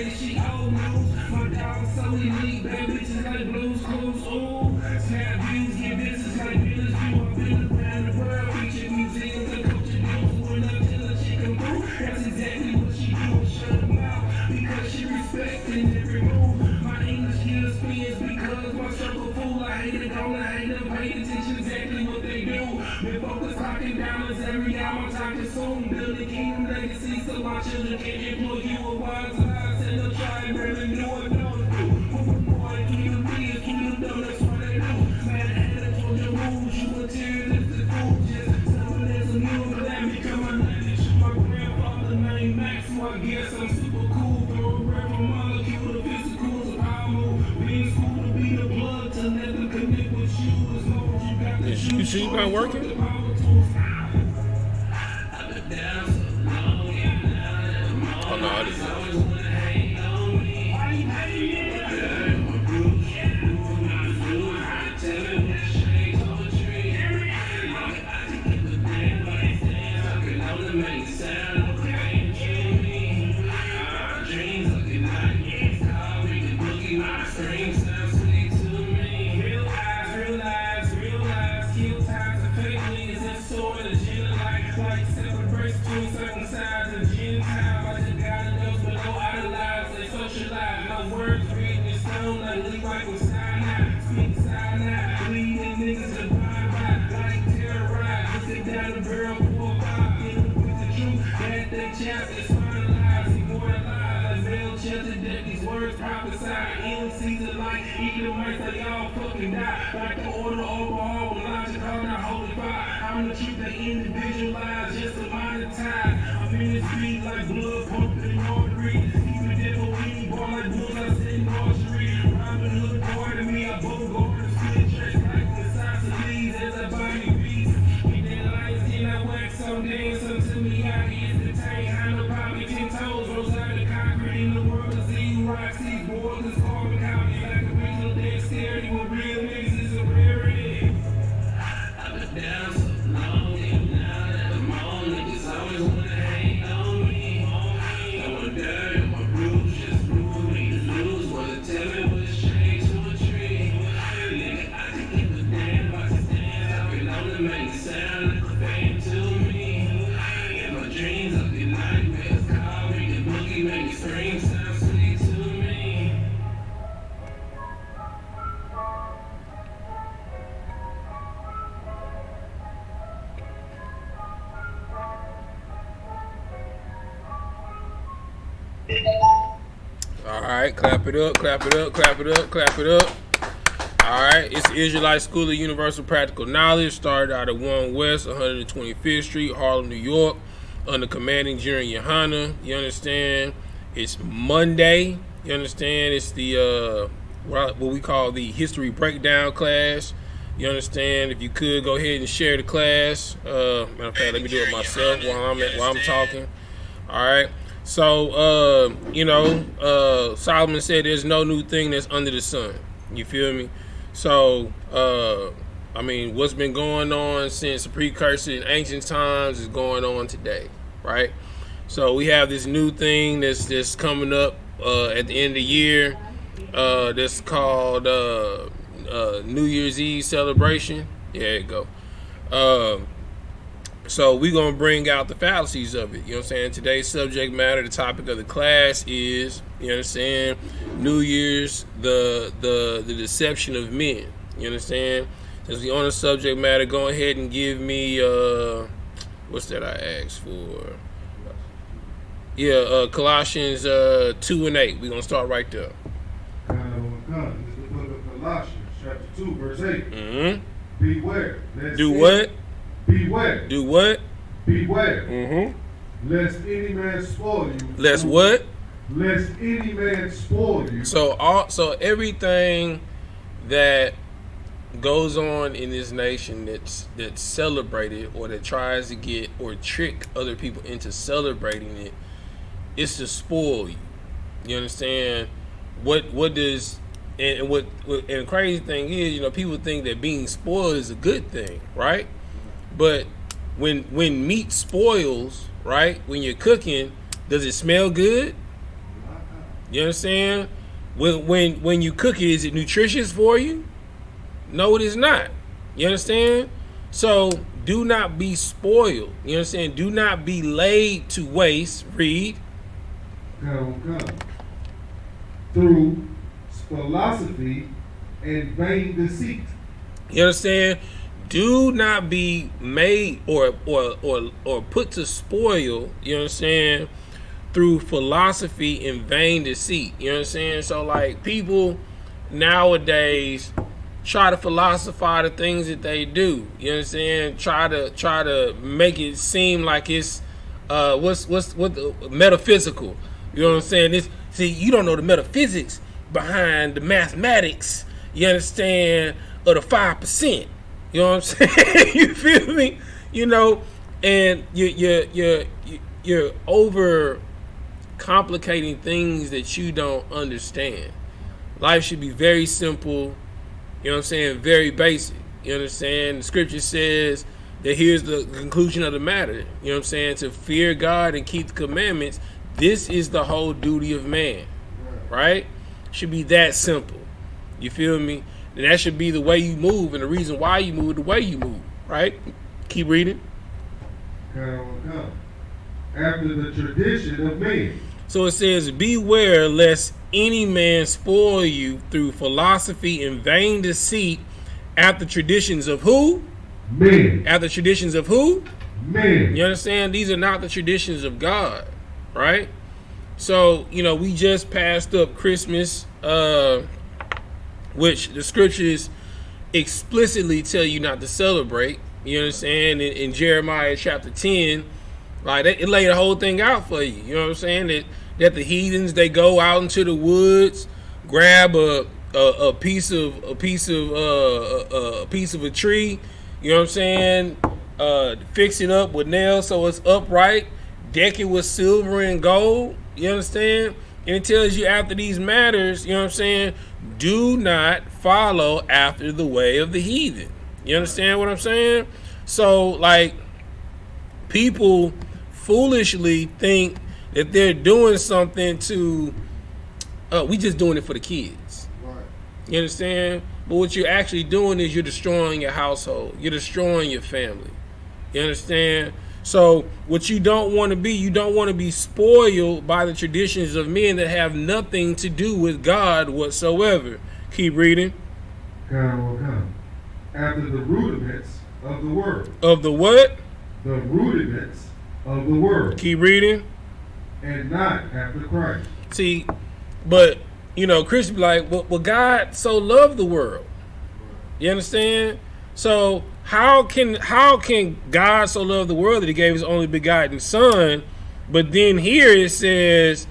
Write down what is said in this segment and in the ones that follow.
say she old news. My dog so elite, bad bitches like blues clues. Ooh, snap views, get business like business view. I've been around the world, featured museums and culture deals. When up till a chicken boo, that's exactly what she do. Shut them out because she respecting every move. My English skills spins because my circle full. I hate it, don't I hate them, pay attention exactly what they do. Been focused talking dollars every hour, I'm talking soon. Building kingdom legacy so my children can employ you a wise lives. And they'll try and really know what to do. Moving more and keep them kids, keep them dumb, that's what they do. Man, ahead of your moves, you materialistic fool. Just someone that's a new let me come on lineage. My grandfather named Max, so I guess I'm super cool. Throw a rap from molecule to physicals of power move. Being school to be the blood to let them connect with you. As long as you got the You sure you not working? Oh no, I didn't. Like the order overall, logic on the holy fire. I'm the truth that individualize just a minor time. I'm in this beat like blood pumping in artery. Even devil weed, boy like bulls, I sit in archery. Robin Hood, boy to me, I both go to split tracks like the size of these as I buy me beats. Get that lights in, I wax some dance until me I entertain. I know probably 10 toes, rose out of concrete in the world of these rocks, these boys, this carbon copy like a regional dexterity with real niggas. Down so long, and now that I'm on, niggas always wanna hate on me. I'm a dirt, I'm a bruise, just prove me to lose. Wanna tell me what's shade to a tree. Nigga, I just give a damn about the dance. I've been on to make it sound like a fame to me. In my dreams, I get nightmares, call me the boogie, make it scream, sound sweet to me. All right, clap it up, clap it up, clap it up, clap it up. All right, it's the Israelite School of Universal Practical Knowledge, started out at 1 West 125th Street, Harlem, New York, under commanding General Yohana. You understand? It's Monday. You understand? It's the what we call the history breakdown class. You understand? If you could go ahead and share the class. Matter of fact, let me do it myself while I'm talking. All right. So, Solomon said there's no new thing that's under the sun. You feel me? So, what's been going on since the precursor in ancient times is going on today, right? So we have this new thing that's coming up at the end of the year that's called New Year's Eve celebration. There you go. So we're going to bring out the fallacies of it. You know what I'm saying? Today's subject matter, the topic of the class is, you understand, New Year's, the deception of men. You understand? Since we on the subject matter, go ahead and give me, what's that I asked for? Yeah, Colossians 2 and 8. We're going to start right there. This is the book of Colossians, chapter 2, verse 8. Mm-hmm. Beware. Do what? Beware. Do what? Beware. Mm-hmm. Lest any man spoil you. Lest what? Lest any man spoil you. So everything that goes on in this nation that's celebrated or that tries to get or trick other people into celebrating it, it's to spoil you. You understand? What does and the crazy thing is, people think that being spoiled is a good thing, right? But when meat spoils, right, when you're cooking, does it smell good? You understand? When you cook it, is it nutritious for you? No, it is not. You understand? So do not be spoiled. You understand? Do not be laid to waste. Read. Come. Through philosophy and vain deceit. You understand? Do not be made or put to spoil, you understand, through philosophy and vain deceit. You understand? So like people nowadays try to philosophize the things that they do. You understand? Try to make it seem like it's what the metaphysical. You know what I'm saying? See, you don't know the metaphysics behind the mathematics. You understand? Of the 5%. You know what I'm saying? You feel me? You know, and you're over complicating things that you don't understand. Life should be very simple. You know what I'm saying? Very basic. You understand? The scripture says that here's the conclusion of the matter. You know what I'm saying? To fear God and keep the commandments. This is the whole duty of man. Right? Should be that simple. You feel me? And that should be the way you move and the reason why you move the way you move. Right? Keep reading. Come. After the tradition of men. So it says, beware lest any man spoil you through philosophy and vain deceit after traditions of who? Men. After traditions of who? Men. You understand? These are not the traditions of God, right? So, you know, we just passed up Christmas, which the scriptures explicitly tell you not to celebrate. You understand? In Jeremiah chapter 10, like it laid the whole thing out for you. You know what I'm saying? That the heathens, they go out into the woods, grab a piece of a tree. You know what I'm saying? Fix it up with nails so it's upright. Deck it with silver and gold. You understand? And it tells you after these matters, you know what I'm saying? Do not follow after the way of the heathen. You understand what I'm saying? So, like, people foolishly think that they're doing something to, we just doing it for the kids. Right. You understand? But what you're actually doing is you're destroying your household. You're destroying your family. You understand? So what you don't want to be spoiled by the traditions of men that have nothing to do with God whatsoever. Keep reading. Come. After the rudiments of the world. Of the what? The rudiments of the world. Keep reading. And not after Christ. See, but, you know, Christians be like, well, God so loved the world. You understand? So how can God so love the world that he gave his only begotten son? But then here it says,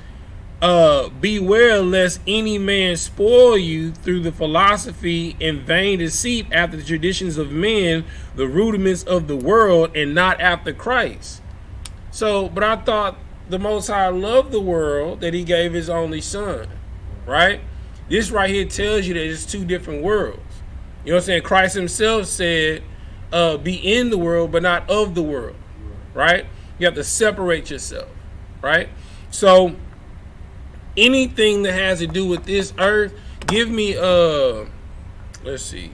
beware lest any man spoil you through the philosophy and vain deceit after the traditions of men, the rudiments of the world, and not after Christ. So, but I thought the Most High loved the world that he gave his only son, right? This right here tells you that it's two different worlds. You know what I'm saying? Christ himself said, be in the world, but not of the world, right? You have to separate yourself, right? So anything that has to do with this earth, give me, let's see.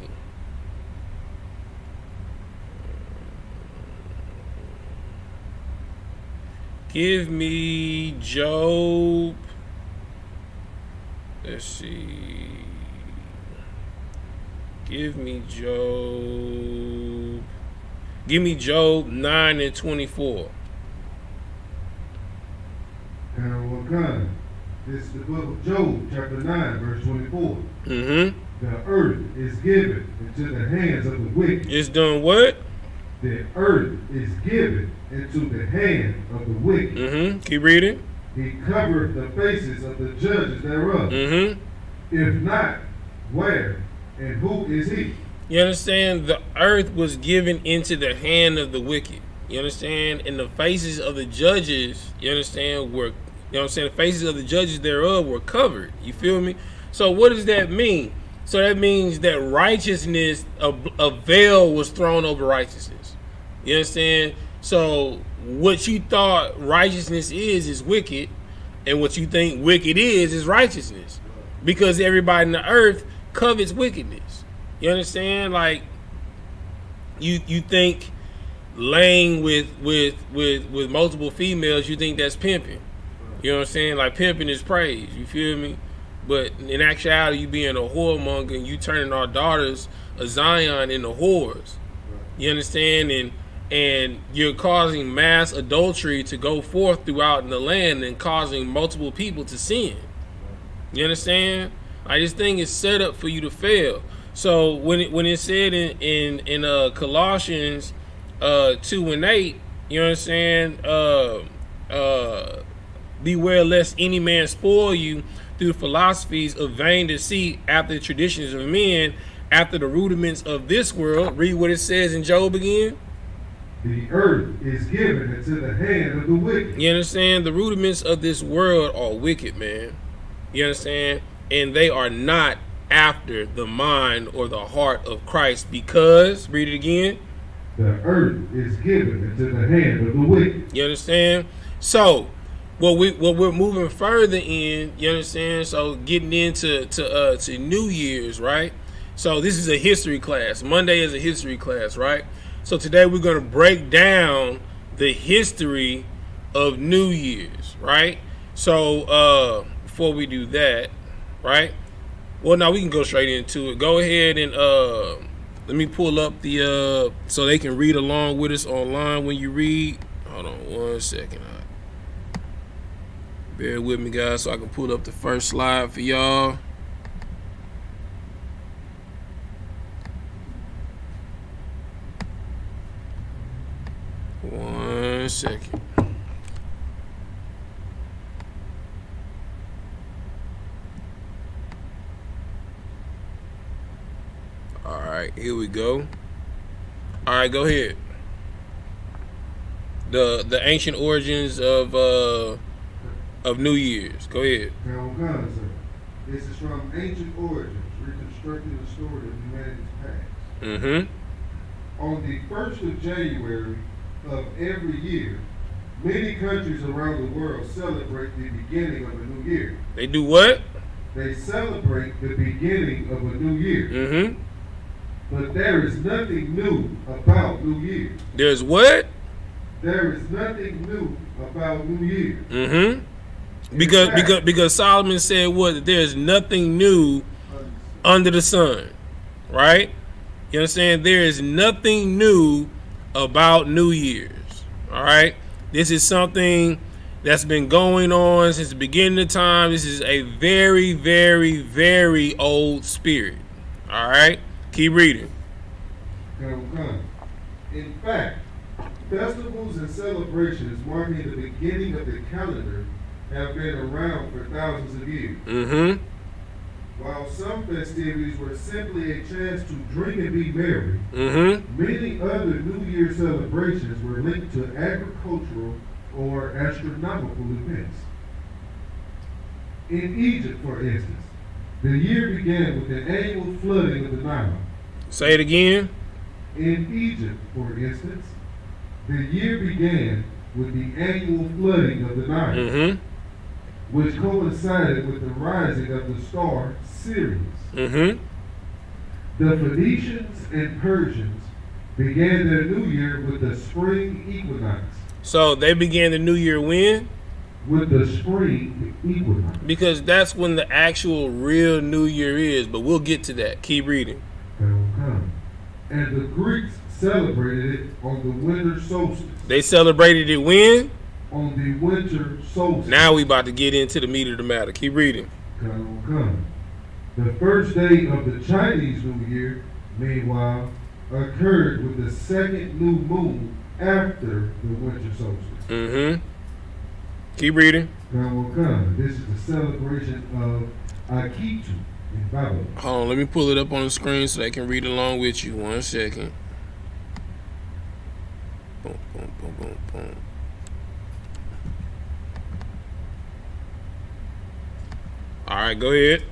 Give me Job. Let's see. Give me Job 9 and 24. Come. This is the book of Job, chapter 9, verse 24. Mm-hmm. The earth is given into the hands of the wicked. It's done what? The earth is given into the hand of the wicked. Mm-hmm. Keep reading. He covereth the faces of the judges thereof. Mm-hmm. If not, where and who is he? You understand? The earth was given into the hand of the wicked. You understand? And the faces of the judges, you understand, were, you know what I'm saying? The faces of the judges thereof were covered. You feel me? So what does that mean? So that means that righteousness, a veil was thrown over righteousness. You understand? So what you thought righteousness is wicked. And what you think wicked is righteousness. Because everybody in the earth covets wickedness. You understand? Like, you think laying with multiple females, you think that's pimping. You know what I'm saying? Like, pimping is praise. You feel me? But in actuality, you being a whoremonger and you turning our daughters of Zion into whores. You understand? And you're causing mass adultery to go forth throughout the land and causing multiple people to sin. You understand? Like, this thing is set up for you to fail. So when it said in Colossians 2:8, you know what I'm saying? Beware lest any man spoil you through philosophies of vain deceit, after the traditions of men, after the rudiments of this world. Read what it says in Job again. The earth is given into the hand of the wicked. You understand? The rudiments of this world are wicked, man. You understand? And they are not after the mind or the heart of Christ, because, read it again. The earth is given into the hand of the wicked. You understand? So what we're moving further in, you understand? So getting into to New Year's, right? So this is a history class. Monday is a history class, right? So today we're going to break down the history of New Year's, right? So before we do that, right? Well, now we can go straight into it. Go ahead and let me pull up the so they can read along with us online when you read. Hold on 1 second. Bear with me, guys, so I can pull up the first slide for y'all. One second. All right, here we go. All right, go ahead. The ancient origins of New Year's. Go ahead. This is from ancient origins, reconstructing the story of humanity's past. Mm-hmm. On the 1st of January of every year, many countries around the world celebrate the beginning of a new year. They do what? They celebrate the beginning of a new year. Mm-hmm. But there is nothing new about New Year. There's what? There is nothing new about New Year. Mm-hmm. Because Solomon said what? That there's nothing new under the sun. Right? You understand? There is nothing new about New Year's. All right? This is something that's been going on since the beginning of time. This is a very, very, very old spirit. All right? Keep reading. In fact, festivals and celebrations marking the beginning of the calendar have been around for thousands of years. Mm-hmm. While some festivities were simply a chance to drink and be merry, mm-hmm. many other New Year celebrations were linked to agricultural or astronomical events. In Egypt, for instance, the year began with the annual flooding of the Nile. Say it again. In Egypt, for instance, the year began with the annual flooding of the Nile, mm-hmm. which coincided with the rising of the star Sirius. Mm-hmm. The Phoenicians and Persians began their new year with the spring equinox. So they began the new year when? With the spring equinox. Because that's when the actual real new year is, but we'll get to that. Keep reading. And the Greeks celebrated it on the winter solstice. They celebrated it when? On the winter solstice. Now we about to get into the meat of the matter. Keep reading. The first day of the Chinese New Year, meanwhile, occurred with the second new moon after the winter solstice. Mm-hmm. Keep reading. This is the celebration of Akitu in Babylon. Hold on, let me pull it up on the screen so they can read along with you. 1 second. Boom, boom, boom, boom, boom. All right, go ahead.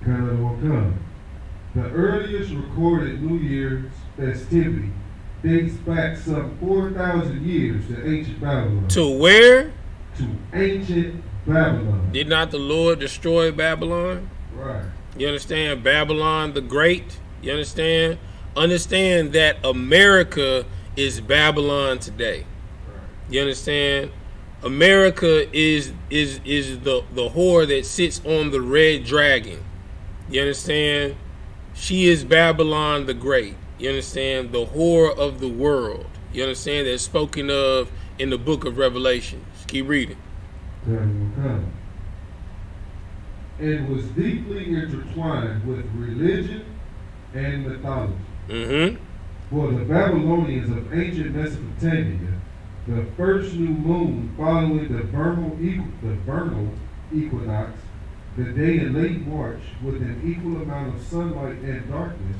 The earliest recorded New Year's festivity dates back some 4,000 years to ancient Babylon. To where? To ancient Babylon. Did not the Lord destroy Babylon? Right. You understand? Babylon the Great. You understand? Understand that America is Babylon today. You understand? America is the whore that sits on the red dragon. You understand? She is Babylon the Great. You understand? The whore of the world. You understand? That's spoken of in the book of Revelations. Keep reading. It was deeply intertwined with religion and mythology. Mm-hmm. For the Babylonians of ancient Mesopotamia, the first new moon following the vernal equinox, the day in late March with an equal amount of sunlight and darkness,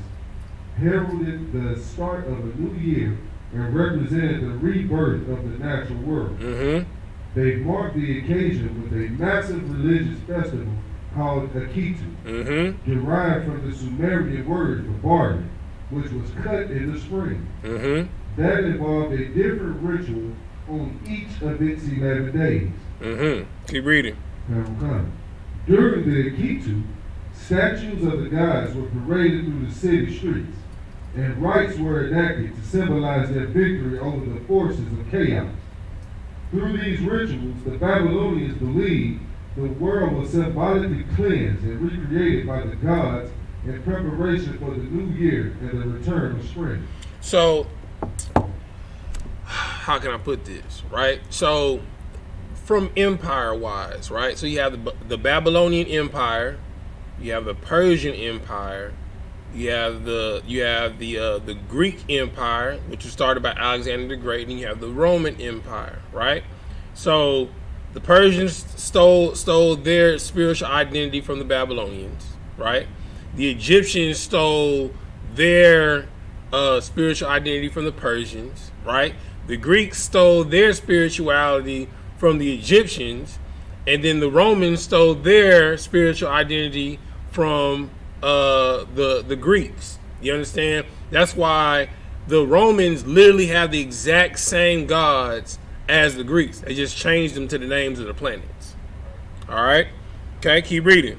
heralded the start of a new year and represented the rebirth of the natural world. Mm-hmm. They marked the occasion with a massive religious festival called Akitu, Mm-hmm. derived from the Sumerian word for barley, which was cut in the spring. Mm-hmm. That involved a different ritual on each of its 11 days. Mm-hmm. Keep reading. During the Akitu, statues of the gods were paraded through the city streets, and rites were enacted to symbolize their victory over the forces of chaos. Through these rituals, the Babylonians believed the world was symbolically cleansed and recreated by the gods in preparation for the new year and the return of spring. So, how can I put this, right? So, from empire-wise, right? So you have the Babylonian Empire, you have the Persian Empire, you have the Greek Empire, which was started by Alexander the Great, and you have the Roman Empire, right? So the Persians stole their spiritual identity from the Babylonians, right? The Egyptians stole their spiritual identity from the Persians, right? The Greeks stole their spirituality from the Egyptians, and then the Romans stole their spiritual identity from the Greeks. You understand? That's why the Romans literally have the exact same gods as the Greeks. They just changed them to the names of the planets. All right? Okay, keep reading.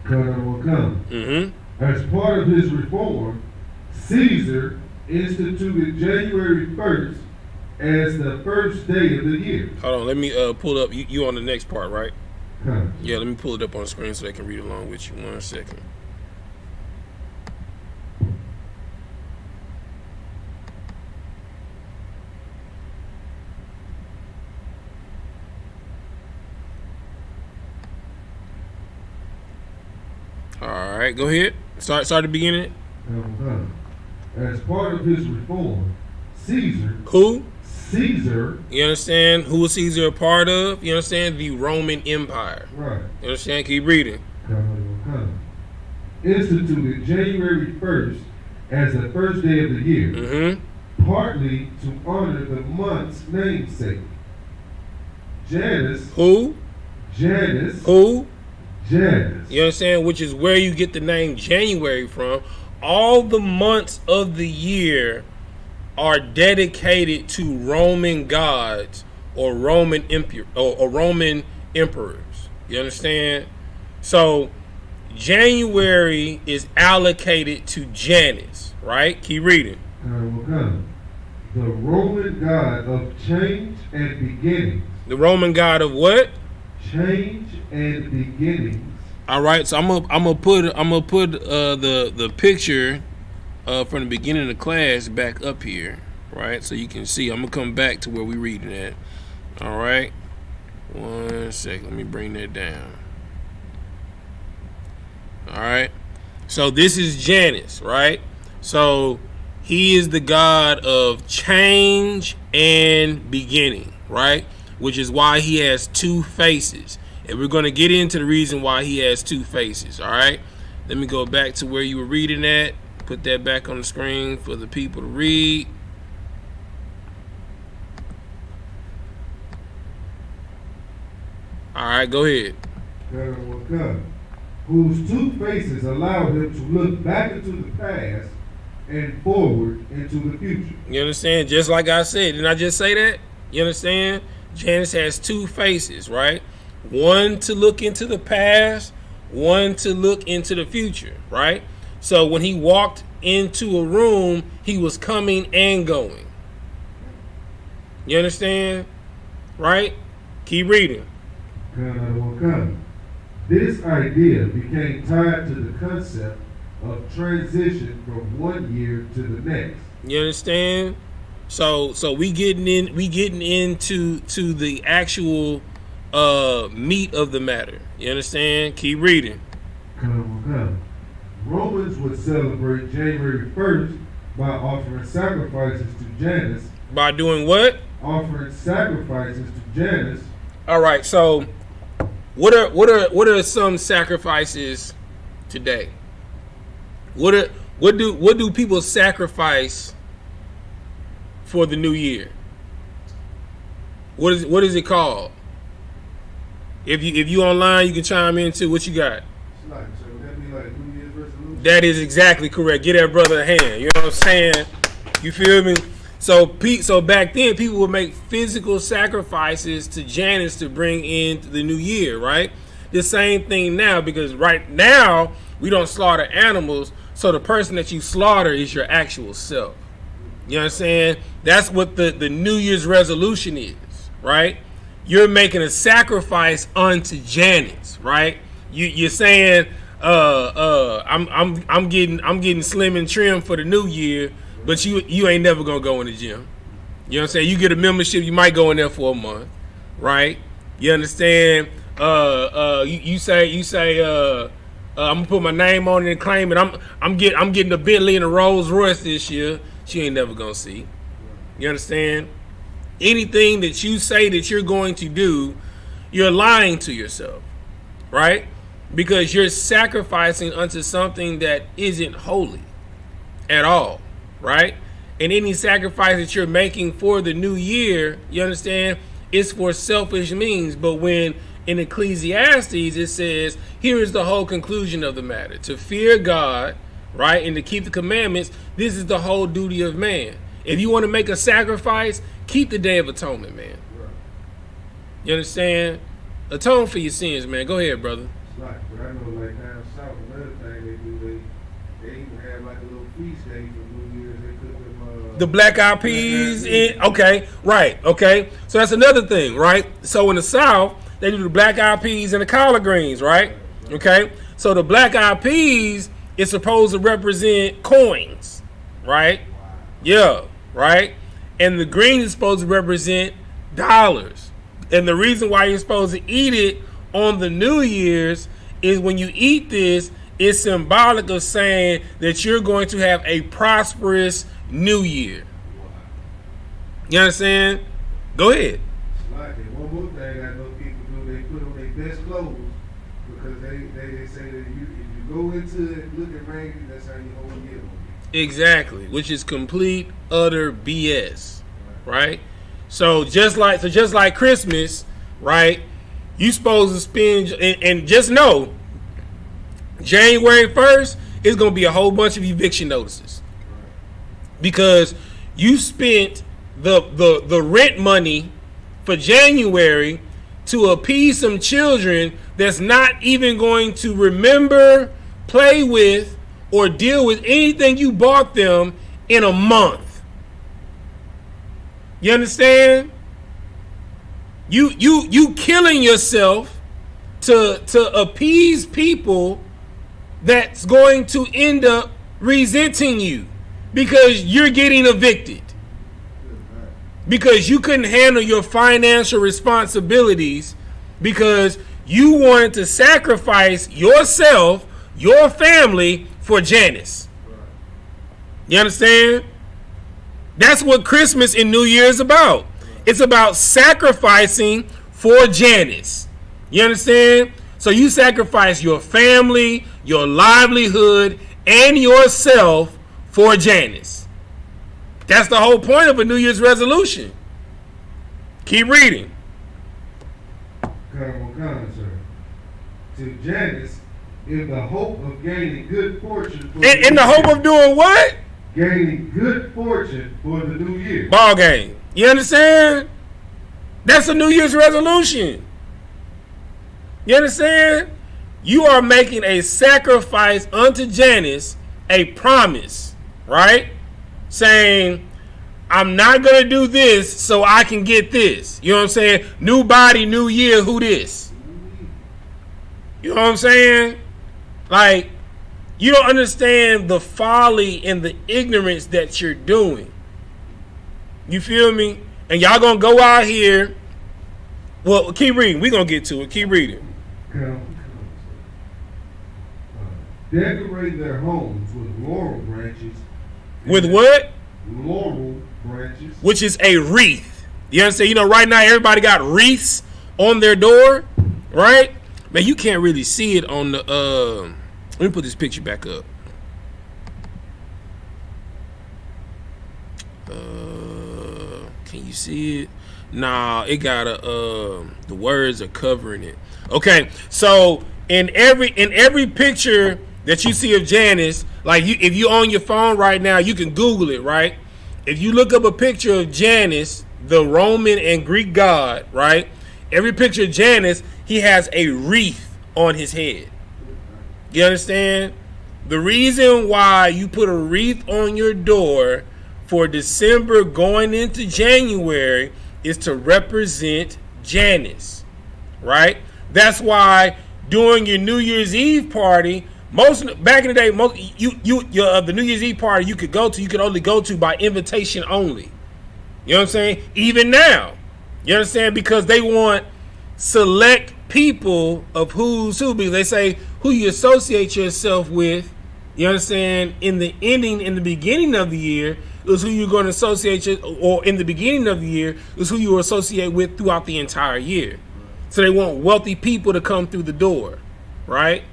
Mm-hmm. As part of his reform, Caesar instituted January 1st as the first day of the year. Hold on, let me pull up. You on the next part, right? Huh. Yeah, let me pull it up on the screen so they can read along with you. 1 second. All right, go ahead. Start the beginning. As part of his reform, Caesar. Who? Caesar. You understand? Who was Caesar a part of? You understand? The Roman Empire. Right. You understand? Keep reading. Instituted January 1st as the first day of the year, Mm-hmm. partly to honor the month's namesake. Janus. Who? Janus. Who? Janus. You understand? Which is where you get the name January from. All the months of the year are dedicated to Roman gods or Roman Roman emperors. You understand? So January is allocated to Janus, right? Keep reading. The Roman god of change and beginnings. The Roman god of what? Change and beginnings. All right, so I'm gonna put the picture from the beginning of the class back up here, right? So you can see. I'm gonna come back to where we reading at. All right, 1 second. Let me bring that down. All right, so this is Janus, right? So he is the god of change and beginning, right? Which is why he has two faces. And we're going to get into the reason why he has two faces, all right? Let me go back to where you were reading at. Put that back on the screen for the people to read. All right, go ahead. Whose two faces allowed him to look back into the past and forward into the future. You understand? Just like I said. Didn't I just say that? You understand? Janus has two faces, right? One to look into the past, one to look into the future, right? So when he walked into a room, he was coming and going. You understand? Right? Keep reading. This idea became tied to the concept of transition from one year to the next. You understand? So we getting into the actual meat of the matter. You understand? Keep reading. Romans would celebrate January 1st by offering sacrifices to Janus. By doing what? Offering sacrifices to Janus. All right. So what are some sacrifices today? What do people sacrifice for the new year? What is it called? If you online, you can chime in too. What you got? So would that be like New Year's resolution? That is exactly correct. Get that brother a hand. You know what I'm saying? You feel me? So back then, people would make physical sacrifices to Janus to bring in the new year, right? The same thing now, because right now we don't slaughter animals, so the person that you slaughter is your actual self. You know what I'm saying? That's what the New Year's resolution is, right? You're making a sacrifice unto Janus, right? You're saying, I'm getting slim and trim for the new year, but you ain't never gonna go in the gym. You know what I'm saying? You get a membership, you might go in there for a month, right? You understand? You say I'm gonna put my name on it and claim it. I'm getting a Bentley and a Rolls Royce this year. She ain't never gonna see. You understand? Anything that you say that you're going to do, you're lying to yourself, right? Because you're sacrificing unto something that isn't holy at all, right? And any sacrifice that you're making for the new year, you understand, it's for selfish means. But when in Ecclesiastes it says, here is the whole conclusion of the matter: to fear God, right, and to keep the commandments. This is the whole duty of man. If you want to make a sacrifice, keep the Day of Atonement, man. You understand? Atone for your sins, man. Go ahead, brother. Right, but I know like down south, another thing they do, they even have like a little feast day for New Year's. They cook them the black eyed peas. Okay, right. Okay, so that's another thing, right? So in the South, they do the black eyed peas and the collard greens, right? Okay, so the black eyed peas is supposed to represent coins, right? Yeah, right. And the green is supposed to represent dollars. And the reason why you're supposed to eat it on the New Year's is when you eat this, it's symbolic of saying that you're going to have a prosperous new year. You understand? Go ahead. Like it. One more thing I know people do, they put on their best clothes because they say that if you go into it looking raggedy, that's how you hold it on. Exactly, which is complete, utter BS, right? So just like Christmas, right? You supposed to spend, and just know, January 1st is going to be a whole bunch of eviction notices because you spent the rent money for January to appease some children that's not even going to remember, play with, or deal with anything you bought them in a month. You understand? You killing yourself to appease people that's going to end up resenting you because you're getting evicted. Because you couldn't handle your financial responsibilities because you wanted to sacrifice yourself, your family, for Janus. You understand? That's what Christmas and New Year is about. It's about sacrificing for Janus. You understand? So you sacrifice your family, your livelihood, and yourself for Janus. That's the whole point of a New Year's resolution. Keep reading. Sir. To Janus, in the hope of gaining good fortune. In the hope of doing what? Gaining good fortune for the new year. Ball game. You understand? That's a New Year's resolution. You understand? You are making a sacrifice unto Janus, a promise, right? Saying, I'm not going to do this so I can get this. You know what I'm saying? New body, new year, who this? You know what I'm saying? Like, you don't understand the folly and the ignorance that you're doing. You feel me? And y'all going to go out here. Well, keep reading. We're going to get to it. Keep reading. Decorate their homes with laurel branches. With what? Laurel branches. Which is a wreath. You understand? You know, right now everybody got wreaths on their door, right? Man, you can't really see it on the let me put this picture back up. Can you see it? Nah, it got the words are covering it. Okay, so in every picture that you see of Janus, like if you on your phone right now, you can Google it, right? If you look up a picture of Janus, the Roman and Greek god, right? Every picture of Janus, he has a wreath on his head. You understand? The reason why you put a wreath on your door for December going into January is to represent Janus, right? That's why during your New Year's Eve party, back in the day, the New Year's Eve party you could only go to by invitation only. You know what I'm saying? Even now, you understand? Because they want select people of who's who, because they say who you associate yourself with. You understand? In the beginning of the year is who you're going to associate, or in the beginning of the year is who you associate with throughout the entire year. So they want wealthy people to come through the door, right?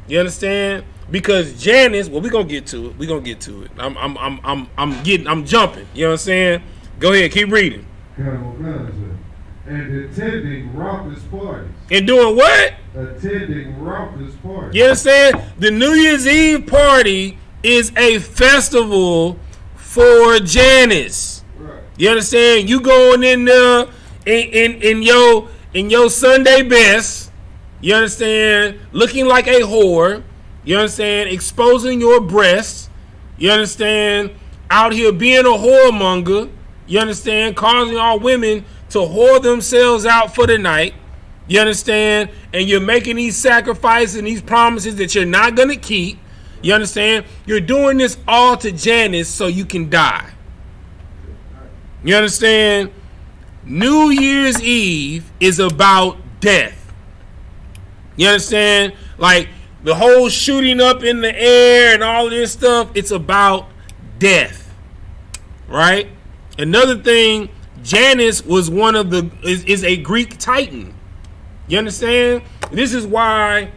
You understand? Because Janus, well, we're gonna get to it. I'm jumping. You know what I'm saying? Go ahead, keep reading. And attending raucous parties. And doing what? Attending raucous parties. You understand? The New Year's Eve party is a festival for Janus. Right. You understand? You going in there in your Sunday best. You understand? Looking like a whore. You understand? Exposing your breasts. You understand? Out here being a whoremonger. You understand? Causing all women to whore themselves out for the night. You understand? And you're making these sacrifices and these promises that you're not going to keep. You understand? You're doing this all to Janus so you can die. You understand? New Year's Eve is about death. You understand? Like the whole shooting up in the air and all of this stuff, it's about death. Right? Another thing, Janus was is a Greek titan. You understand? This is why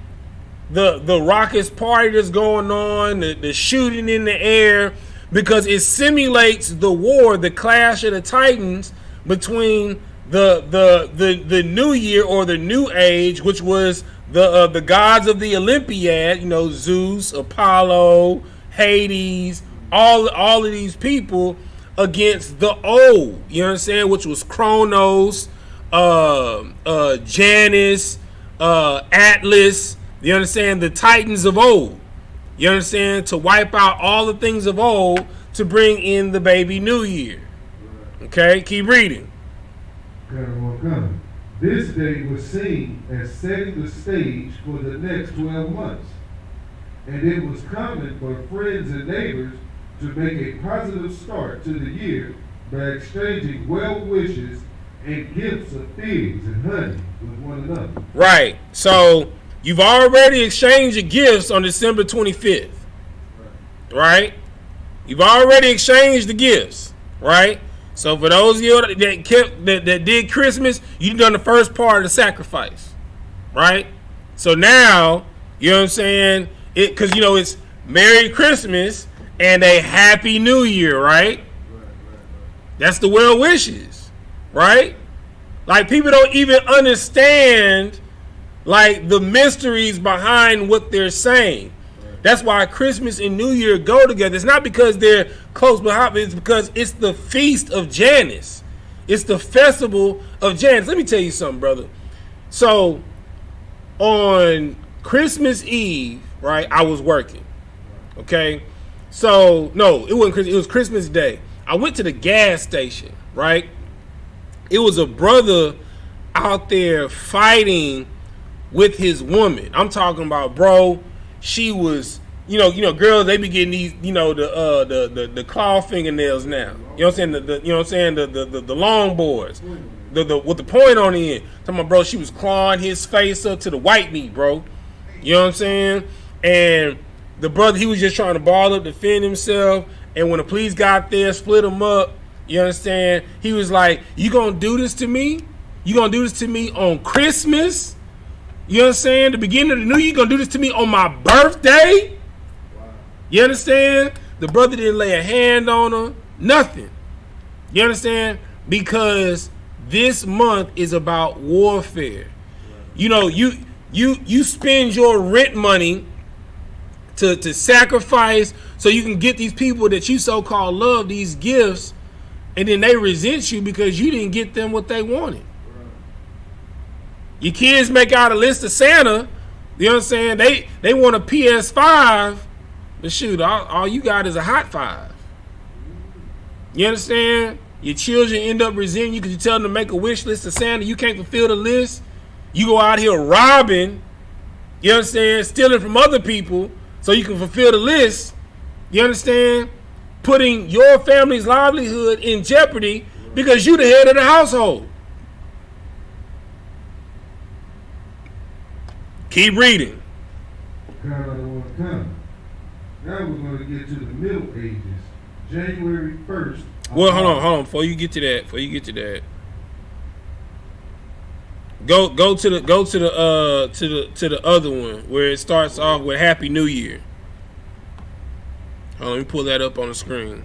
the raucous party that's going on, the shooting in the air, because it simulates the war, the clash of the titans between the new year or the new age, which was the gods of the Olympiad, you know, Zeus, Apollo, Hades, all of these people against the old, you understand, which was Kronos, Janus, Atlas, you understand, the titans of old, you understand, to wipe out all the things of old to bring in the baby new year. Okay, keep reading. This day was seen as setting the stage for the next 12 months, and it was common for friends and neighbors to make a positive start to the year by exchanging well wishes and gifts of figs and honey with one another. Right. So you've already exchanged your gifts on December 25th. Right? You've already exchanged the gifts. Right? So for those of you that did Christmas, you've done the first part of the sacrifice. Right? So now, you know what I'm saying? Because, you know, it's Merry Christmas and a Happy New Year, right? That's the well wishes, right? Like, people don't even understand, like, the mysteries behind what they're saying. That's why Christmas and New Year go together. It's not because they're close behind, it's because it's the feast of Janus. It's the festival of Janus. Let me tell you something, brother. So, on Christmas Eve, right, I was working. Okay? So, no, it wasn't Christmas. It was Christmas Day. I went to the gas station, right? It was a brother out there fighting with his woman. I'm talking about, bro, she was, girls, they be getting these, the claw fingernails now. You know what I'm saying? The long boards. With the point on the end. Talking about, bro, she was clawing his face up to the white meat, bro. You know what I'm saying? And the brother, he was just trying to ball up, defend himself. And when the police got there, split him up, you understand? He was like, you gonna do this to me? You gonna do this to me on Christmas? You understand? The beginning of the new year, you gonna do this to me on my birthday? Wow. You understand? The brother didn't lay a hand on her. Nothing. You understand? Because this month is about warfare. Right. You spend your rent money to sacrifice so you can get these people that you so-called love these gifts, and then they resent you because you didn't get them what they wanted. Your kids make out a list of Santa, you know what I'm saying? They want a PS5, but shoot, all you got is a Hot 5. You understand? Your children end up resenting you because you tell them to make a wish list of Santa. You can't fulfill the list. You go out here robbing, you understand? Stealing from other people so you can fulfill the list. You understand? Putting your family's livelihood in jeopardy because you the head of the household. Keep reading. Now we're going to get to the Middle Ages, January 1st. Well, hold on. Before you get to that, go to the other one where it starts off with Happy New Year. Let me pull that up on the screen.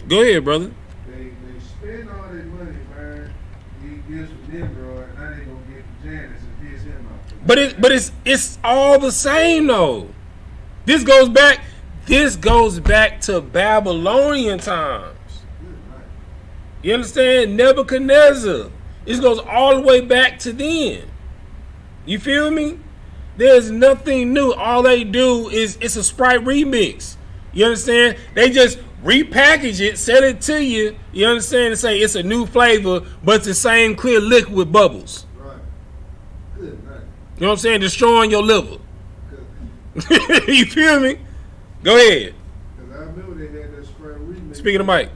Go ahead, brother. They spend all their money, man. He gives from Nimrod, now they gonna get Janice and piss him off. But it's all the same though. This goes back to Babylonian times. You understand? Nebuchadnezzar. This goes all the way back to then. You feel me? There's nothing new. All they do is it's a Sprite remix. You understand? They just repackage it, sell it to you. You understand? And say it's a new flavor, but it's the same clear liquid with bubbles. Right. Good night. You know what I'm saying? Destroying your liver. You feel me? Go ahead. Because I remember they had that Sprite remix. Speaking of Mike.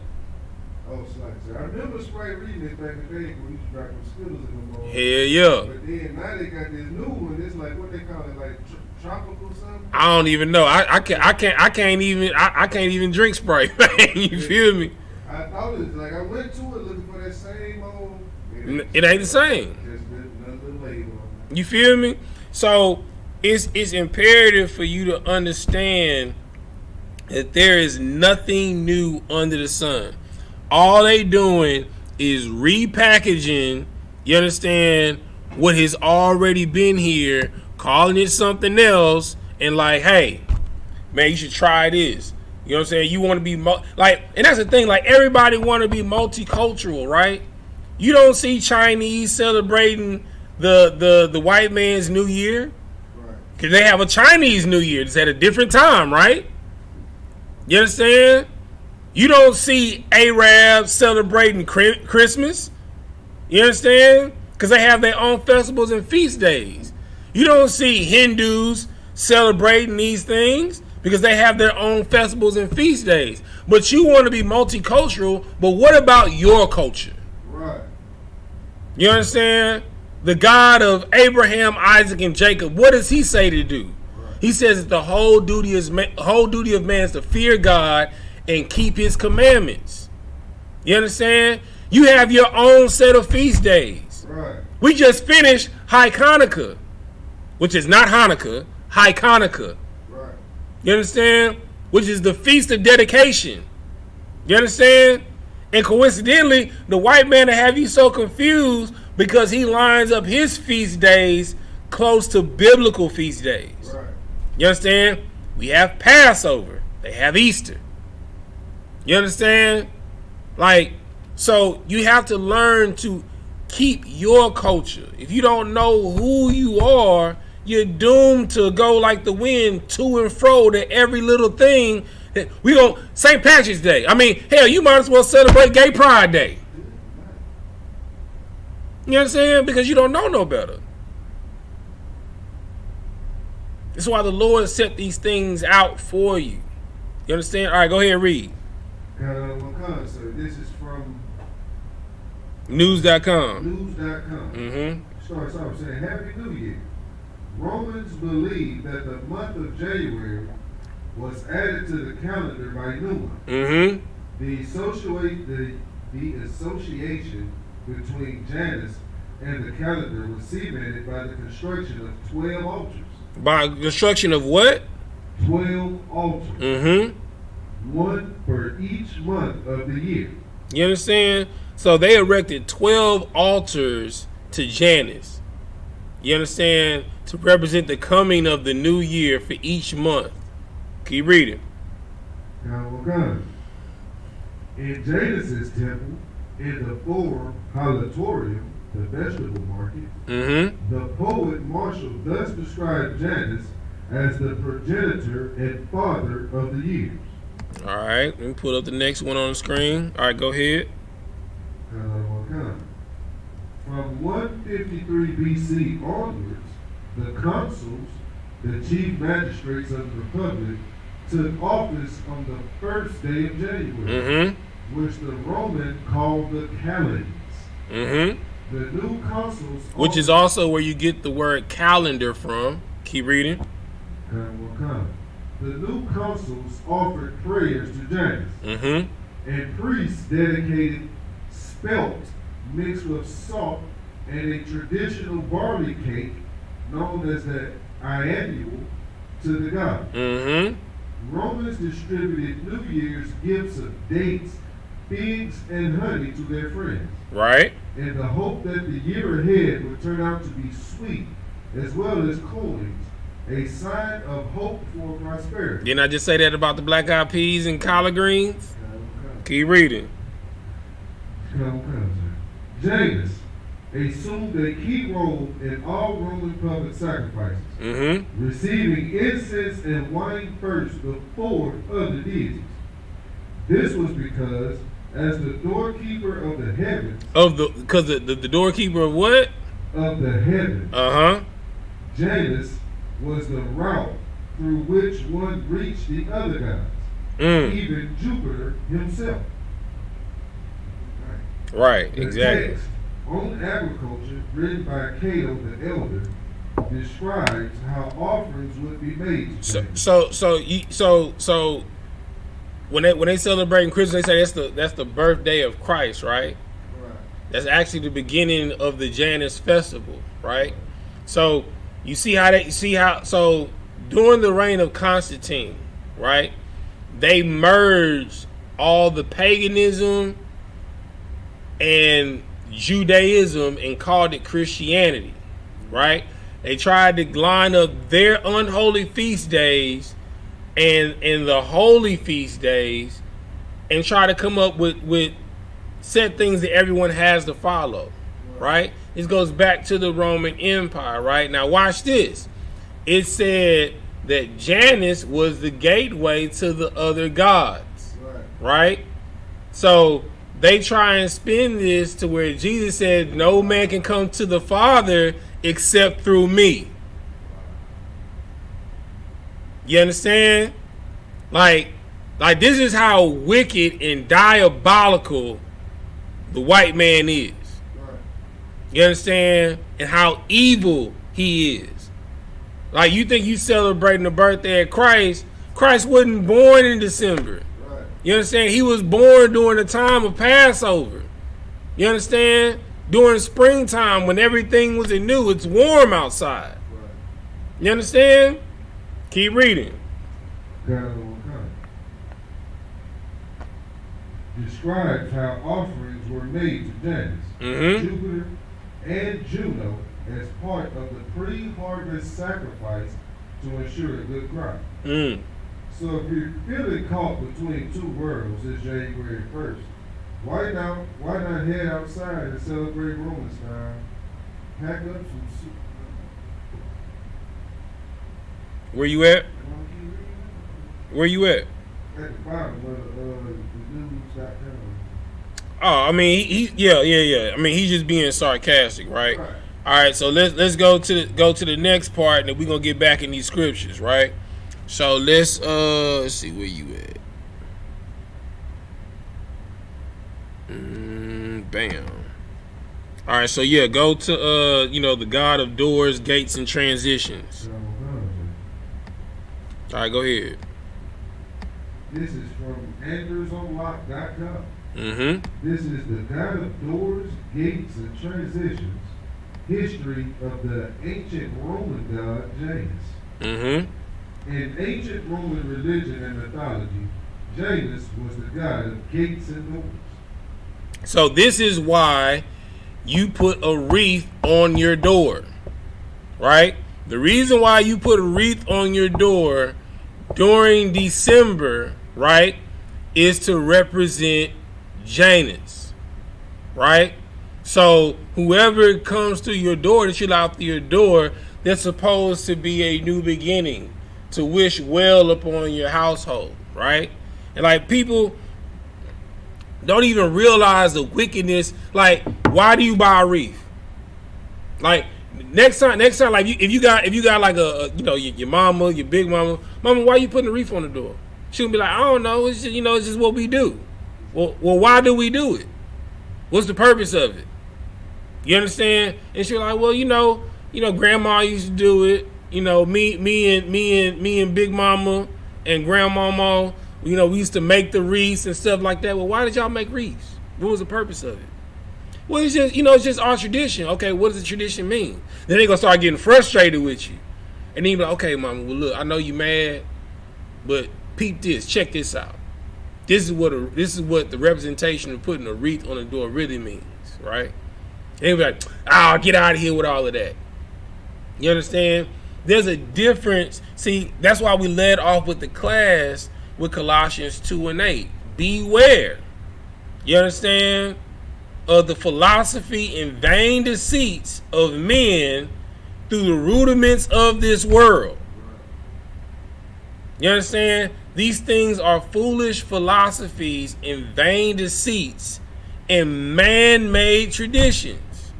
Oh, sorry. I remember Sprite remix back in the day when we used to rock them Skittles in the morning. Hell yeah. But then now they got this new one. It's like what they call it, like tropical something. I don't even know. I can't even drink Sprite. You feel me? I thought it was like I went to it looking for that same old. It ain't the same. Just another label. You feel me? So it's imperative for you to understand that there is nothing new under the sun. All they doing is repackaging, you understand, what has already been here, calling it something else, and like, hey, man, you should try this. You know what I'm saying? You want to be and that's the thing, like everybody want to be multicultural, right? You don't see Chinese celebrating the white man's New Year. Because they have a Chinese New Year. It's at a different time, right? You understand? You don't see Arabs celebrating Christmas. You understand? Because they have their own festivals and feast days. You don't see Hindus celebrating these things because they have their own festivals and feast days. But you want to be multicultural, but what about your culture? Right. You understand? The God of Abraham, Isaac, and Jacob, what does he say to do? Right. He says that the whole duty of man is to fear God and keep his commandments. You understand? You have your own set of feast days. Right. We just finished High Hanukkah, which is not Hanukkah, High Hanukkah. Right. You understand? Which is the feast of dedication. You understand? And coincidentally, the white man to have you so confused because he lines up his feast days close to biblical feast days. Right. You understand? We have Passover. They have Easter. You understand? Like, So you have to learn to keep your culture. If you don't know who you are, you're doomed to go like the wind to and fro to every little thing. That we don't. St. Patrick's Day. I mean, hell, you might as well celebrate Gay Pride Day. You know what I'm saying? Because you don't know no better. That's why the Lord set these things out for you. You understand? All right, go ahead and read. So this is from News.com. News.com. Starts off saying, Happy New Year. Romans believe that the month of January was added to the calendar by Numa. The association between Janus and the calendar was cemented by the construction of 12 altars. By construction of what? 12 altars. One for each month of the year. You understand? So they erected 12 altars to Janus. You understand? To represent the coming of the new year for each month. Keep reading. In Janus's temple, in the Forum Halatorium, the vegetable market, the poet Marshall thus described Janus as the progenitor and father of the years. All right, let me put up the next one on the screen. All right, go ahead. From 153 BC onwards, the consuls, the chief magistrates of the republic, took office on the first day of January, which the Roman called the Calends. The new consuls, which is also where you get the word calendar from. Keep reading. The new consuls offered prayers to Janus, and priests dedicated spelt mixed with salt and a traditional barley cake known as the Iannual to the god. Romans distributed New Year's gifts of dates, figs, and honey to their friends. Right. In the hope that the year ahead would turn out to be sweet, as well as coins, a sign of hope for prosperity. Didn't I just say that about the black eyed peas and collard greens? Keep reading. Janus assumed a key role in all Roman public sacrifices, receiving incense and wine first before other deities. This was because, as the doorkeeper of the heavens, because the doorkeeper of what? Of the heavens. Janus was the route through which one reached the other gods, even Jupiter himself. Right, the exactly. Text on agriculture, written by Cato the Elder, describes how offerings would be made to Janus. So when they celebrating Christmas, they say that's the birthday of Christ, right? That's actually the beginning of the Janus festival, right? So you see how so during the reign of Constantine, right? They merged all the paganism and Judaism and called it Christianity, right? They tried to line up their unholy feast days and the holy feast days and try to come up with set things that everyone has to follow, right? This goes back to the Roman Empire, right? Now watch this. It said that Janus was the gateway to the other gods, right? So they try and spin this to where Jesus said, no man can come to the Father except through me. You understand? Like this is how wicked and diabolical the white man is. You understand? And how evil he is. Like, you think you celebrating the birthday of Christ. Christ wasn't born in December. You understand? He was born during the time of Passover. You understand? During springtime when everything was new. It's warm outside. You understand? Keep reading. Describes how offerings were made to Janus, Jupiter, and Juno as part of the pre-harvest sacrifice to ensure a good crop. So if you're feeling caught between two worlds this January 1st, Why not head outside and celebrate Roman style? Pack up some soup. Where you at? Where you at? At the bottom of the news.com. Oh, I mean, yeah. I mean, he's just being sarcastic, right? Right. All right, so let's go to the next part, and then we're gonna get back in these scriptures, right? So let's see where you at. Bam. All right, so yeah, go to the God of doors, gates, and transitions. All right, go ahead. This is from AndersOnLock.com. Mm-hmm. This is the God of doors, gates, and transitions. History of the ancient Roman god Janus. Mm-hmm. In ancient Roman religion and mythology, Janus was the god of gates and doors. So this is why you put a wreath on your door, right? The reason why you put a wreath on your door during December, right, is to represent Janus, right? So whoever comes to your door, that you allow through your door, they're supposed to be a new beginning, to wish well upon your household, right? And like people don't even realize the wickedness. Like, why do you buy a wreath? Like next time, like if you got like your mama, your big mama, why you putting a wreath on the door? She'll be like, I don't know, it's just it's just what we do. Well, why do we do it? What's the purpose of it? You understand? And she's like, well, grandma used to do it. Me and big mama and grandmama, we used to make the wreaths and stuff like that. Well, why did y'all make wreaths? What was the purpose of it? Well, it's just, it's just our tradition. Okay, what does the tradition mean? Then they're gonna start getting frustrated with you. And then you're like, okay, mama, well look, I know you mad, but peep this, check this out. This is what the representation of putting a wreath on the door really means, right? And they be like, get out of here with all of that. You understand? There's a difference. See, that's why we led off with the class with Colossians 2 and 8. Beware. You understand? Of the philosophy and vain deceits of men through the rudiments of this world. You understand? These things are foolish philosophies and vain deceits and man-made traditions.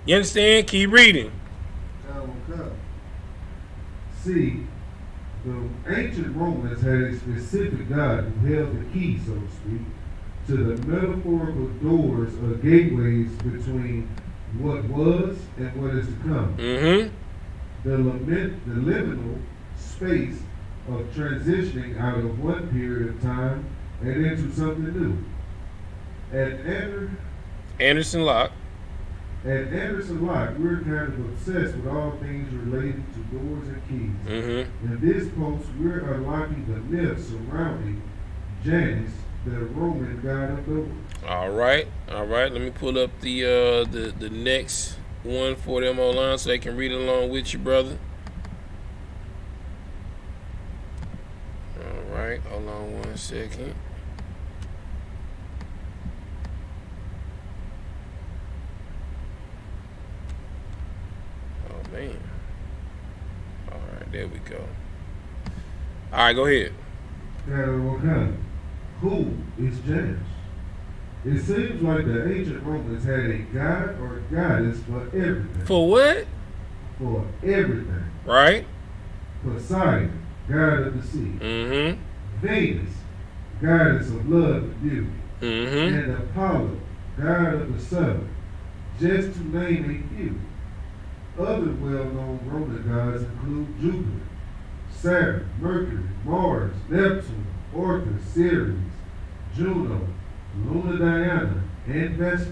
You understand? Keep reading. See, the ancient Romans had a specific god who held the key, so to speak, to the metaphorical doors or gateways between what was and what is to come. Mm-hmm. The liminal space of transitioning out of one period of time and into something new. At Anderson Lock, we're kind of obsessed with all things related to doors and keys. Mm-hmm. In this post, we're unlocking the myths surrounding Janus, the Roman god of doors. All right. Let me pull up the next one for them online so they can read along with you, brother. All right. Hold on 1 second. Oh man. All right. There we go. All right. Go ahead. Who is Janus? It seems like the ancient Romans had a god or goddess for everything. For what? For everything. Right. Poseidon, god of the sea. Mm-hmm. Venus, goddess of love and beauty. Mm-hmm. And Apollo, god of the sun. Just to name a few. Other well-known Roman gods include Jupiter, Saturn, Mercury, Mars, Neptune, Orcus, Ceres, Juno, Luna Diana, and Vesta.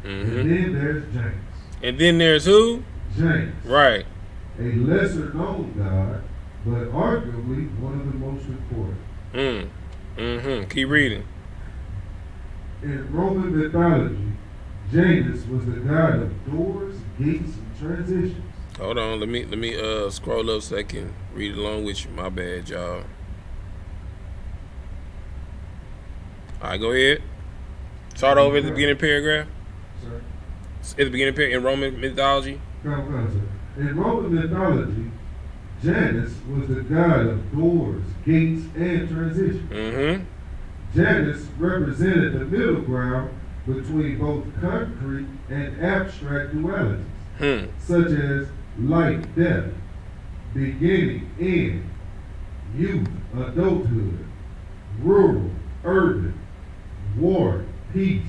Mm-hmm. And then there's Janus. And then there's who? Janus. Right. A lesser known god, but arguably one of the most important. Mm-hmm. Keep reading. In Roman mythology, Janus was the god of doors, gates, and transitions. Hold on, let me scroll up so I can read along with you. My bad, y'all. All right, go ahead. Start over at the beginning paragraph. Sir. At the beginning paragraph in Roman mythology. Come, sir. In Roman mythology, Janus was the god of doors, gates, and transition. Mm-hmm. Janus represented the middle ground between both concrete and abstract dualities, such as life, death, beginning, end, youth, adulthood, rural, urban, war, peace,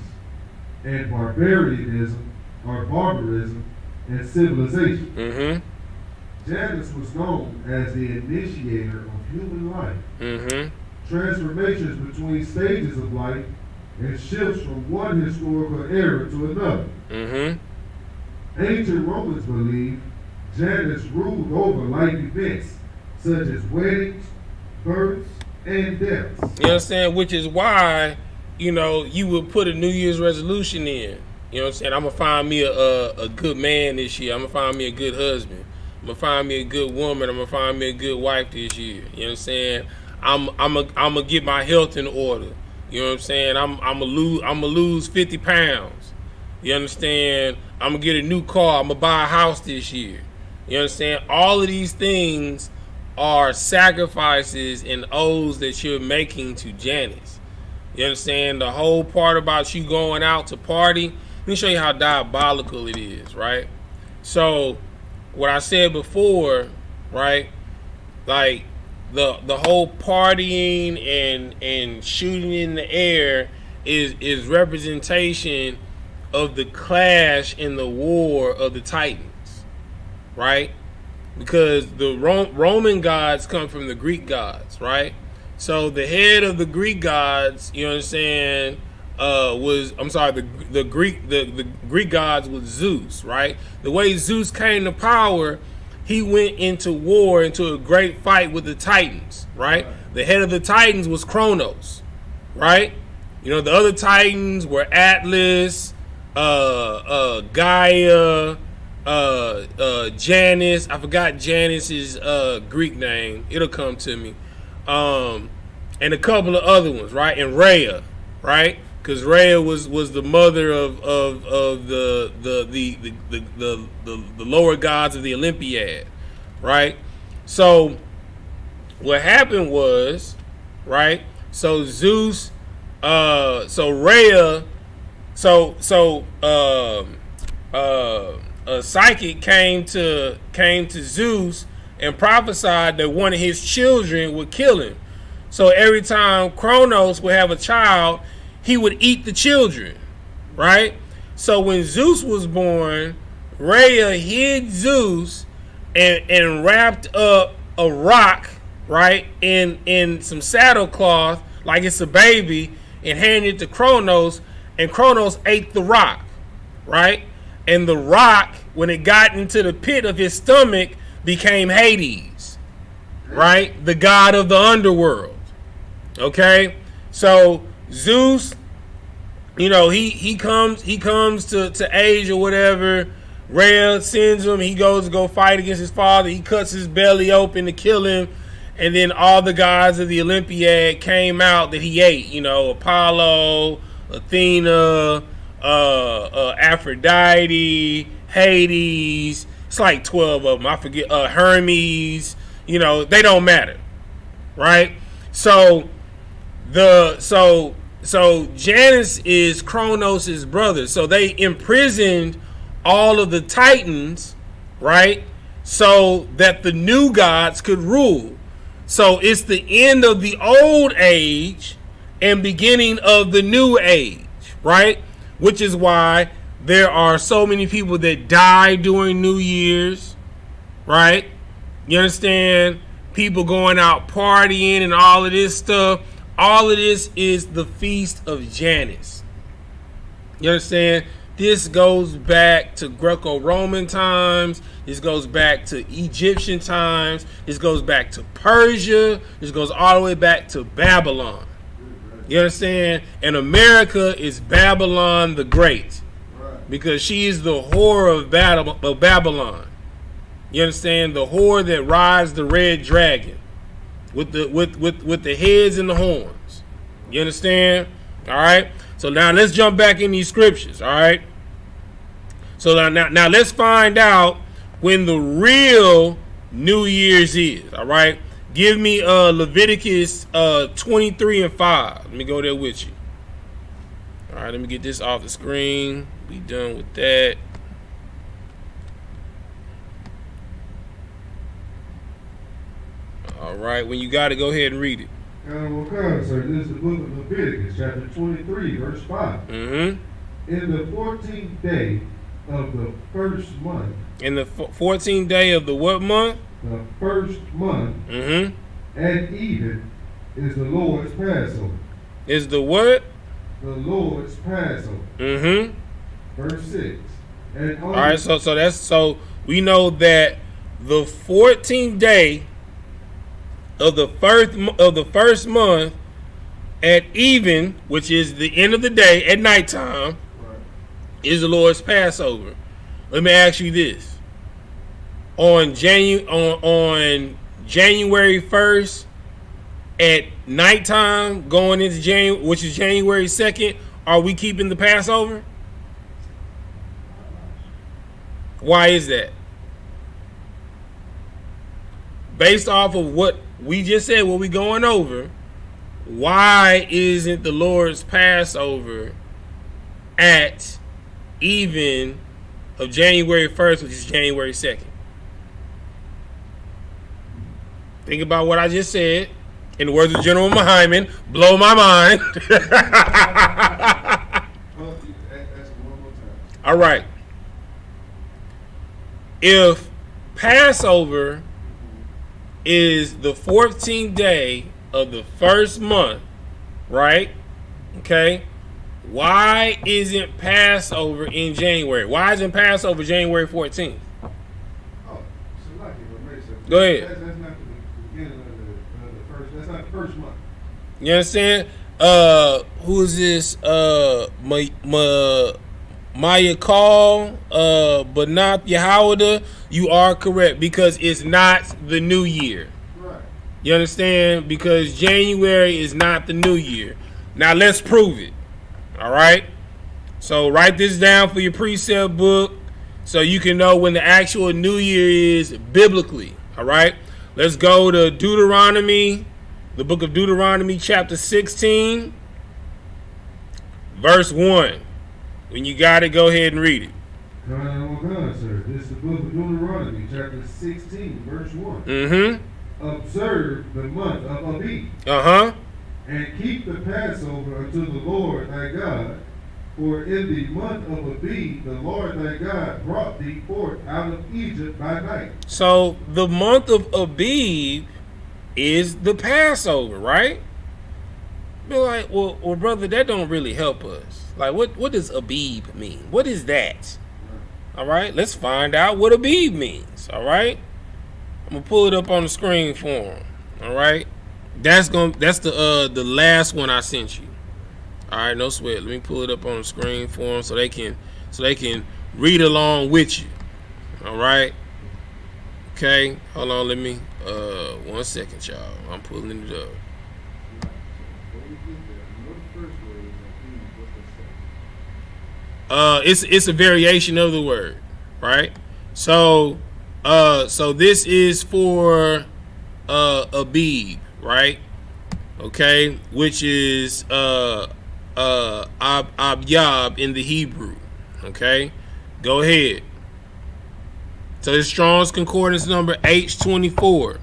and barbarianism or barbarism and civilization. Mm-hmm. Janus was known as the initiator of human life, Mm-hmm. transformations between stages of life, and shifts from one historical era to another. Mm-hmm. Ancient Romans believed Janus ruled over life events such as weddings, births, and deaths. You understand? Which is why, you would put a New Year's resolution in. You know what I'm saying? I'm going to find me a good man this year. I'm going to find me a good husband. I'm going to find me a good woman. I'm going to find me a good wife this year. You know what I'm saying? I'm going to get my health in order. You know what I'm saying? I'm going to lose 50 pounds. You understand? I'm going to get a new car. I'm going to buy a house this year. You understand? All of these things are sacrifices and oaths that you're making to Janus. You understand? The whole part about you going out to party, let me show you how diabolical it is, right? So, what I said before, right? Like, the whole partying and shooting in the air is representation of the clash in the war of the Titans, right? Because the Roman gods come from the Greek gods, right? So the head of the Greek gods, you know what I'm saying, the Greek gods was Zeus, right? The way Zeus came to power, he went into war, into a great fight with the Titans, right? The head of the Titans was Kronos, right? The other Titans were Atlas, Gaia, Janus. I forgot Janus's Greek name. It'll come to me. And a couple of other ones, right? And Rhea, right? Because Rhea was the mother of the lower gods of the Olympiad, right? So what happened was, right? So Zeus, Rhea, a psychic came to Zeus and prophesied that one of his children would kill him. So every time Kronos would have a child, he would eat the children, right? So when Zeus was born, Rhea hid Zeus and wrapped up a rock, right, in some saddlecloth like it's a baby, and handed it to Kronos, and Kronos ate the rock, right? And the rock, when it got into the pit of his stomach, became Hades, right? The god of the underworld. Okay? So Zeus, he comes to age or whatever. Rhea sends him, he goes to go fight against his father, he cuts his belly open to kill him, and then all the gods of the Olympiad came out that he ate, Apollo, Athena, Aphrodite, Hades. It's like 12 of them. I forget. Hermes. They don't matter, right? So Janus is Kronos' brother. So they imprisoned all of the Titans, right? So that the new gods could rule. So it's the end of the old age and beginning of the new age, right? Which is why there are so many people that die during New Year's, right? You understand? People going out partying and all of this stuff. All of this is the feast of Janus. You understand? This goes back to Greco-Roman times. This goes back to Egyptian times. This goes back to Persia. This goes all the way back to Babylon. You understand? And America is Babylon the Great, because she is the whore of Babylon. You understand? The whore that rides the red dragon with the heads and the horns. You understand? All right. So now let's jump back in these scriptures, all right? So now let's find out when the real New Year's is, all right? Give me Leviticus 23 and 5. Let me go there with you. All right, let me get this off the screen. We done with that. All right, when you got it, go ahead and read it. Sir, this is the book of Leviticus, chapter 23, verse 5. Mm-hmm. In the 14th day of the first month. In the 14th day of the what month? The first month. Mm-hmm. At even is the Lord's Passover. Is the what? The Lord's Passover. Mm-hmm. Verse 6. And all right, so we know that the 14th day of the first month at even, which is the end of the day at nighttime, right, is the Lord's Passover. Let me ask you this: on January 1st at nighttime, going into January, which is January 2nd, are we keeping the Passover? Why is that? Based off of what we just said, what we going over, why isn't the Lord's Passover at even of January 1st, which is January 2nd? Think about what I just said. In the words of General Mahyman, blow my mind. All right. If Passover is the 14th day of the first month, right? Okay. Why isn't Passover in January? Why isn't Passover January 14th? Go ahead. That's not the beginning of the first. That's not the first month. You understand? Who is this? Mayakal, but not Yahawada. You are correct, because it's not the new year. Right. You understand? Because January is not the new year. Now let's prove it. All right. So write this down for your precept book so you can know when the actual new year is biblically. All right. Let's go to Deuteronomy, the book of Deuteronomy, chapter 16, verse 1. When you got it, go ahead and read it. Sir. This is the book of Deuteronomy, chapter 16, verse 1. Mm-hmm. Observe the month of Abib. Uh-huh. And keep the Passover unto the Lord thy God. For in the month of Abib, the Lord thy God brought thee forth out of Egypt by night. So the month of Abib is the Passover, right? Be like, well, brother, that don't really help us. Like, what does Abib mean? What is that? All right, let's find out what Abib means. All right, I'm gonna pull it up on the screen for him. All right, that's the last one I sent you. All right, no sweat. Let me pull it up on the screen for them so they can read along with you. All right. Okay. Hold on. Let me 1 second, y'all. I'm pulling it up. It's a variation of the word, right? So this is for Abib, right? Okay, which is Abyab in the Hebrew. Okay, go ahead. So it's Strong's Concordance number H24.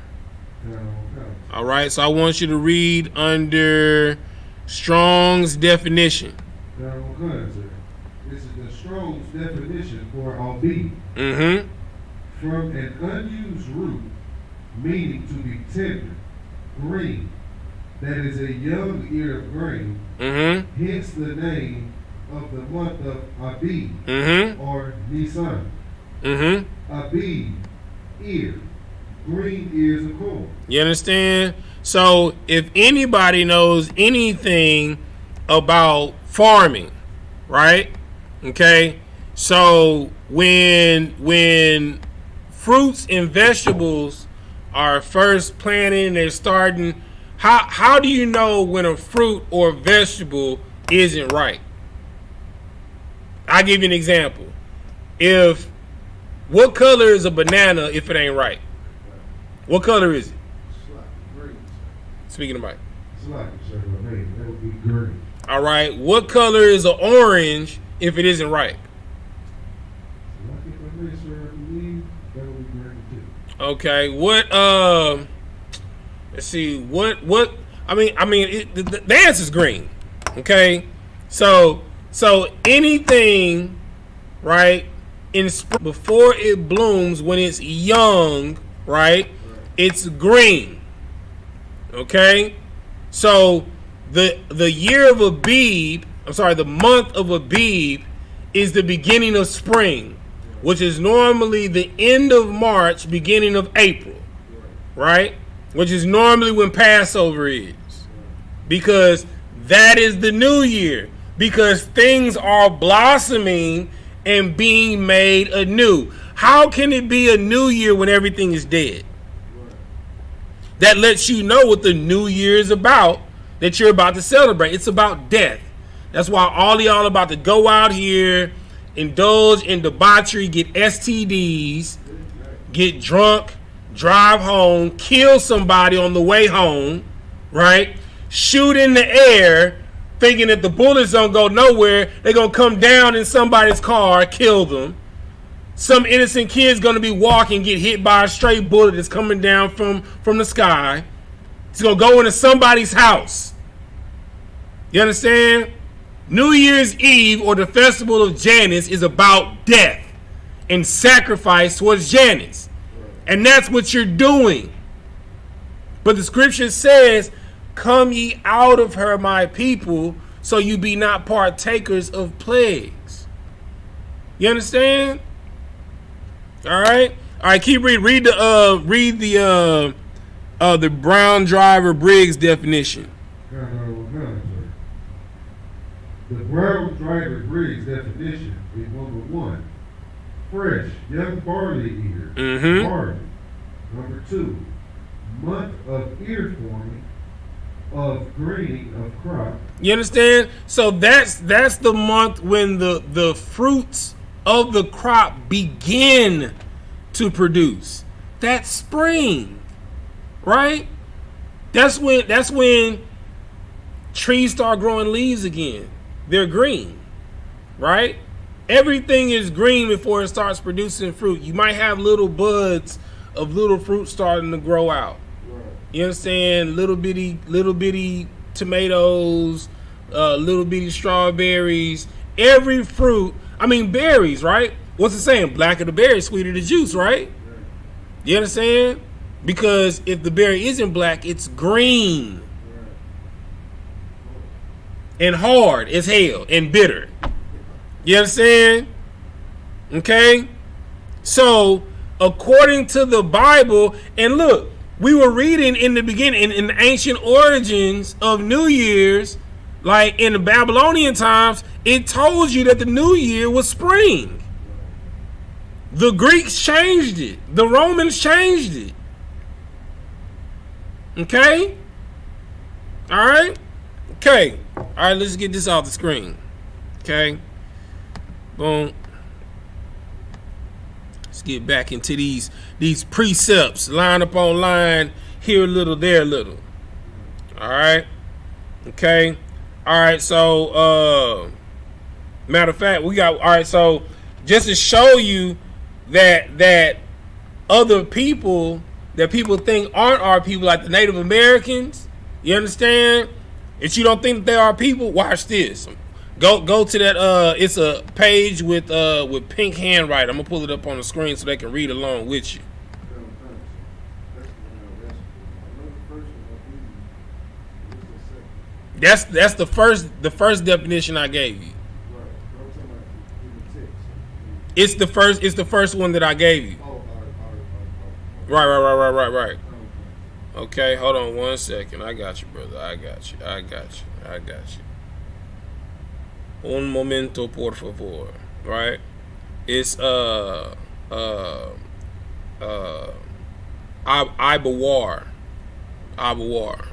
All right, so I want you to read under Strong's definition. This is the Strong's definition for Abib. Mm-hmm. From an unused root, meaning to be tender, green, that is a young ear of grain. Mm-hmm. Hence the name of the month of Abib, mm-hmm, or Nisan. Mm-hmm. Abib, ear, green ears of corn. You understand? So if anybody knows anything about farming, right? Okay, so when fruits and vegetables are first planted and they're starting, how do you know when a fruit or vegetable isn't right? I'll give you an example. What color is a banana if it ain't ripe? What color is it? Speaking of Mike. It's like that would be green. All right. What color is an orange if it isn't ripe? Okay. What? Let's see. What? I mean, the answer is green. Okay. So anything, right? Before it blooms, when it's young, right? It's green. Okay. So the year of Abib, the month of Abib is the beginning of spring, which is normally the end of March, beginning of April, right? Which is normally when Passover is, because that is the new year, because things are blossoming and being made anew. How can it be a new year when everything is dead? That lets you know what the new year is about, that you're about to celebrate. It's about death. That's why all y'all about to go out here, indulge in debauchery, get STDs, get drunk, drive home, kill somebody on the way home, right? Shoot in the air, thinking that the bullets don't go nowhere. They're going to come down in somebody's car, kill them. Some innocent kid's going to be walking, get hit by a stray bullet that's coming down from the sky. It's going to go into somebody's house. You understand? New Year's Eve, or the festival of Janus, is about death and sacrifice towards Janus. And that's what you're doing. But the scripture says, "Come ye out of her, my people, so you be not partakers of plagues." You understand? All right. Keep reading. Read the Brown Driver Briggs definition. The Brown Driver Briggs definition is number 1, fresh, young barley ear, barley. Number 2, month of ear forming, of greening of crop. You understand? So that's the month when the fruits of the crop begin to produce. That's spring, right? That's when trees start growing leaves again. They're green, right? Everything is green before it starts producing fruit. You might have little buds of little fruit starting to grow out. You understand? Little bitty tomatoes, little bitty strawberries. Every fruit, berries, right? What's it saying? Blacker the berry, sweeter the juice, right? You understand? Because if the berry isn't black, it's green. And hard as hell and bitter. You understand? Okay? So, according to the Bible, and look, we were reading in the beginning, in the ancient origins of New Year's, like in the Babylonian times, it told you that the New Year was spring. The Greeks changed it. The Romans changed it. Okay? All right? Okay. All right, let's get this off the screen. Okay? Boom. Let's get back into these precepts, line upon line, here a little, there a little. All right? Okay? All right, so, matter of fact, so just to show you that other people that people think aren't our people, like the Native Americans, you understand? If you don't think that they are people, watch this. Go to that. It's a page with pink handwriting. I'm gonna pull it up on the screen so they can read along with you. That's the first definition I gave you. It's the first one that I gave you. Right. Okay, hold on 1 second. I got you, brother. I got you. Un momento, por favor. Right? It's Ibawar,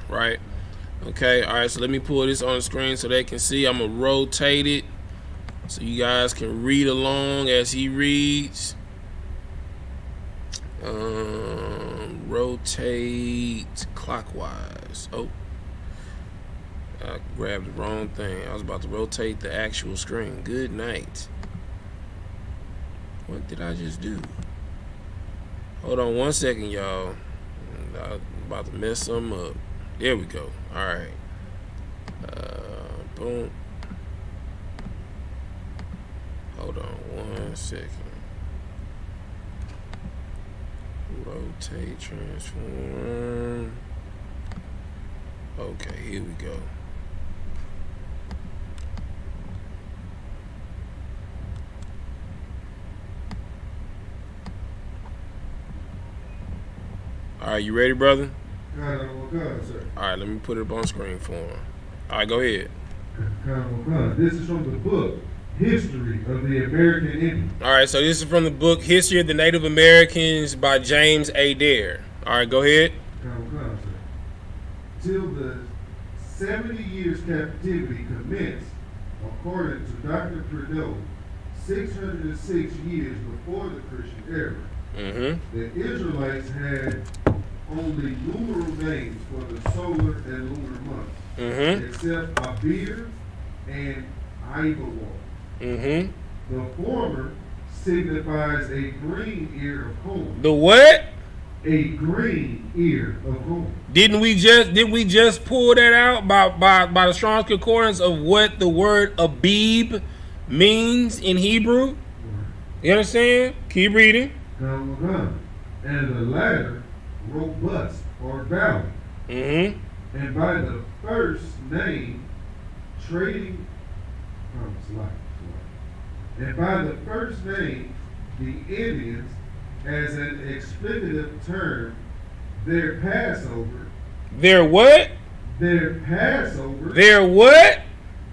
right? Okay, all right, so let me pull this on the screen so they can see. I'm gonna rotate it. So you guys can read along as he reads. Rotate clockwise. Oh, I grabbed the wrong thing. I was about to rotate the actual screen. Good night. What did I just do? Hold on 1 second, y'all. I'm about to mess something up. There we go. All right. Boom. Hold on 1 second. Rotate, transform. Okay, here we go. All right, you ready, brother? Sir. All right, let me put it up on screen for him. All right, go ahead. This is from the book History of the American Indian. All right, so this is from the book History of the Native Americans by James A. Dare. All right, go ahead. Sir. Till the 70 years captivity commenced, according to Dr. Prideaux, 606 years before the Christian era. Mm-hmm. The Israelites had only numeral names for the solar and lunar months, except Abir and Iberwal. Mm-hmm. The former signifies a green ear of corn. The what? A green ear of corn. Did we just pull that out by the Strong's Concordance of what the word Abib means in Hebrew? You understand? Keep reading. And the latter, robust or valley. Mm-hmm. And by the first name, trading. And by the first name, the Indians, as an explicative term, their Passover. Their what? Their Passover. Their what?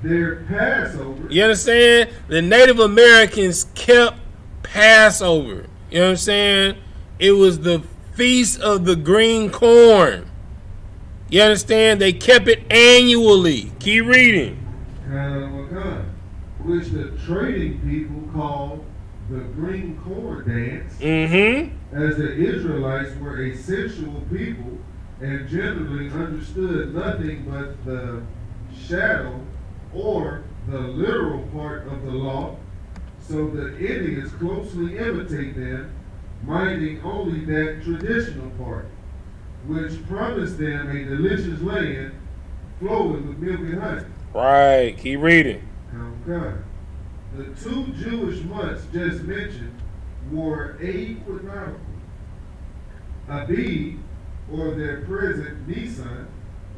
Their Passover. You understand? The Native Americans kept Passover. You know what I'm saying? It was the Feast of the Green Corn. You understand? They kept it annually. Keep reading. Which the trading people called the Green Corn Dance. Mm-hmm. As the Israelites were a sensual people and generally understood nothing but the shadow or the literal part of the law, so the Indians closely imitate them, minding only that traditional part, which promised them a delicious land flowing with milk and honey. Right, keep reading. Okay. The two Jewish months just mentioned were equinoctial. Abib, or their present Nisan,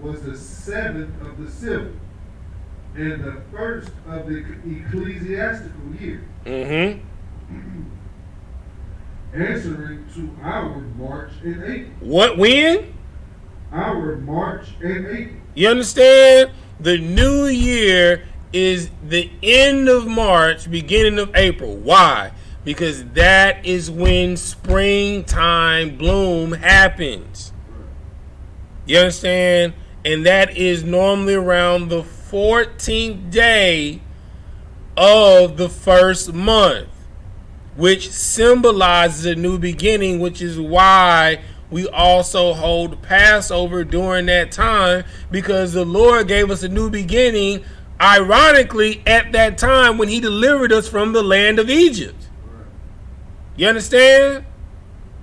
was the 7th of the civil and the first of the ecclesiastical year. Mm-hmm. Answering to our March and April. What, when? Our March and April. You understand? The new year is the end of March, beginning of April. Why? Because that is when springtime bloom happens. You understand? And that is normally around the 14th day of the first month, which symbolizes a new beginning, which is why we also hold Passover during that time, because the Lord gave us a new beginning, ironically, at that time when he delivered us from the land of Egypt. You understand?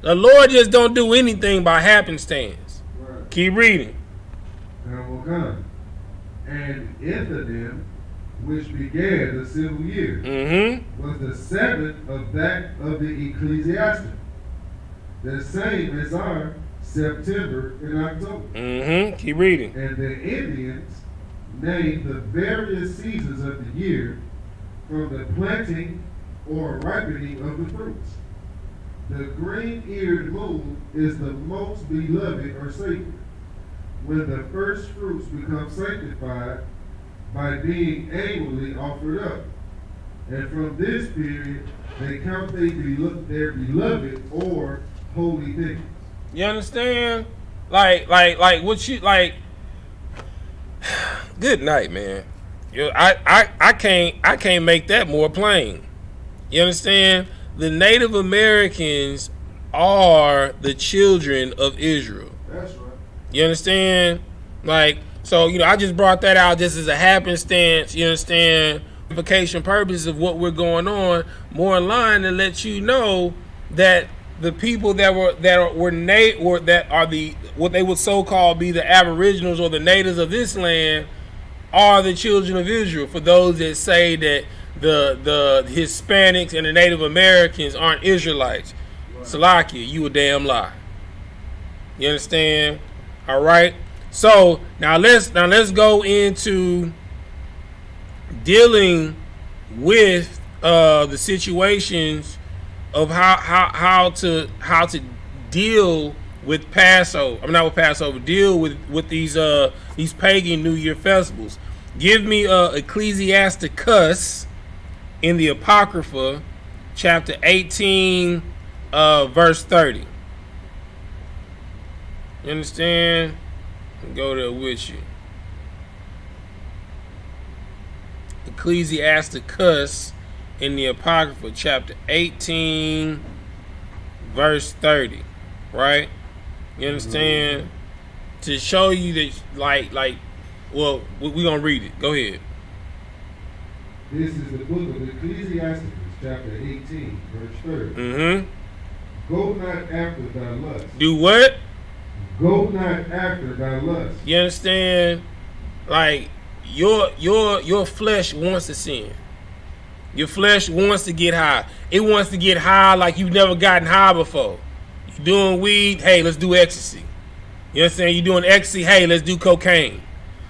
The Lord just don't do anything by happenstance. Right. Keep reading. And Ethanim, which began the civil year, was the 7th of that of the ecclesiastic, the same as our September and October. Keep reading. And the Indians named the various seasons of the year from the planting or ripening of the fruits. The green-eared moon is the most beloved or sacred, when the first fruits become sanctified by being annually offered up. And from this period, they count their beloved or holy things. You understand? Like what you like. Good night, man. I can't make that more plain. You understand? The Native Americans are the children of Israel. That's right. You understand? Like, so, I just brought that out just as a happenstance, you understand, application purposes of what we're going on, more in line to let you know that the people that are the what they would so called be the aboriginals or the natives of this land are the children of Israel. For those that say that the Hispanics and the Native Americans aren't Israelites, right. Salakia, you a damn lie. You understand? All right. So now let's go into dealing with the situations of how to deal with Passover. I'm not with Passover. Deal with these pagan New Year festivals. Give me Ecclesiasticus in the Apocrypha Chapter 18 verse 30. You understand? I'll go there with you. Ecclesiasticus in the Apocrypha Chapter 18 verse 30. Right? You understand? Mm-hmm. To show you that well, we're gonna read it. Go ahead. This is the book of Ecclesiasticus, chapter 18, verse 30. Mm-hmm. Go not after thy lust. Do what? Go not after thy lust. You understand? Like your flesh wants to sin. Your flesh wants to get high. It wants to get high like you've never gotten high before. You doing weed? Hey, let's do ecstasy. You understand? You doing ecstasy? Hey, let's do cocaine.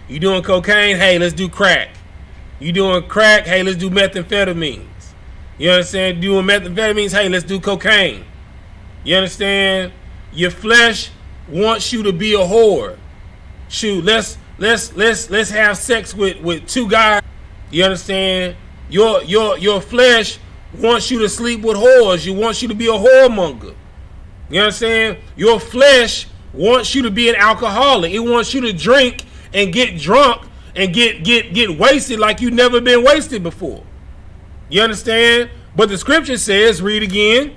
You doing cocaine? Hey, let's do crack. You doing crack? Hey, let's do methamphetamines. You understand? Doing methamphetamines? Hey, let's do cocaine. You understand? Your flesh wants you to be a whore. Shoot, let's have sex with two guys. You understand? Your flesh wants you to sleep with whores. It wants you to be a whoremonger. You understand? Your flesh wants you to be an alcoholic. It wants you to drink and get drunk and get wasted like you've never been wasted before. You understand? But the scripture says, read again.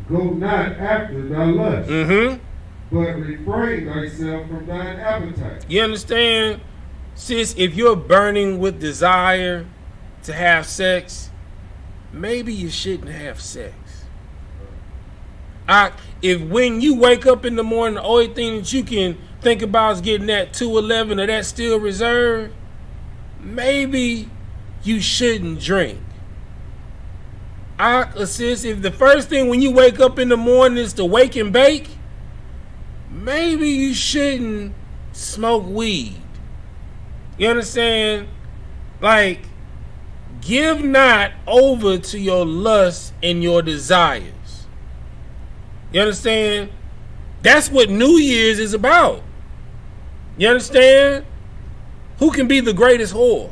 Go not after thy lust, Mm-hmm. but refrain thyself from thine appetite. You understand? Sis, if you're burning with desire to have sex, maybe you shouldn't have sex. If when you wake up in the morning, the only thing that you can think about is getting that 211 or that Steel Reserve, maybe you shouldn't drink. Sis, if the first thing when you wake up in the morning is to wake and bake, maybe you shouldn't smoke weed. You understand? Like, give not over to your lust and your desires. You understand? That's what New Year's is about. You understand? Who can be the greatest whore?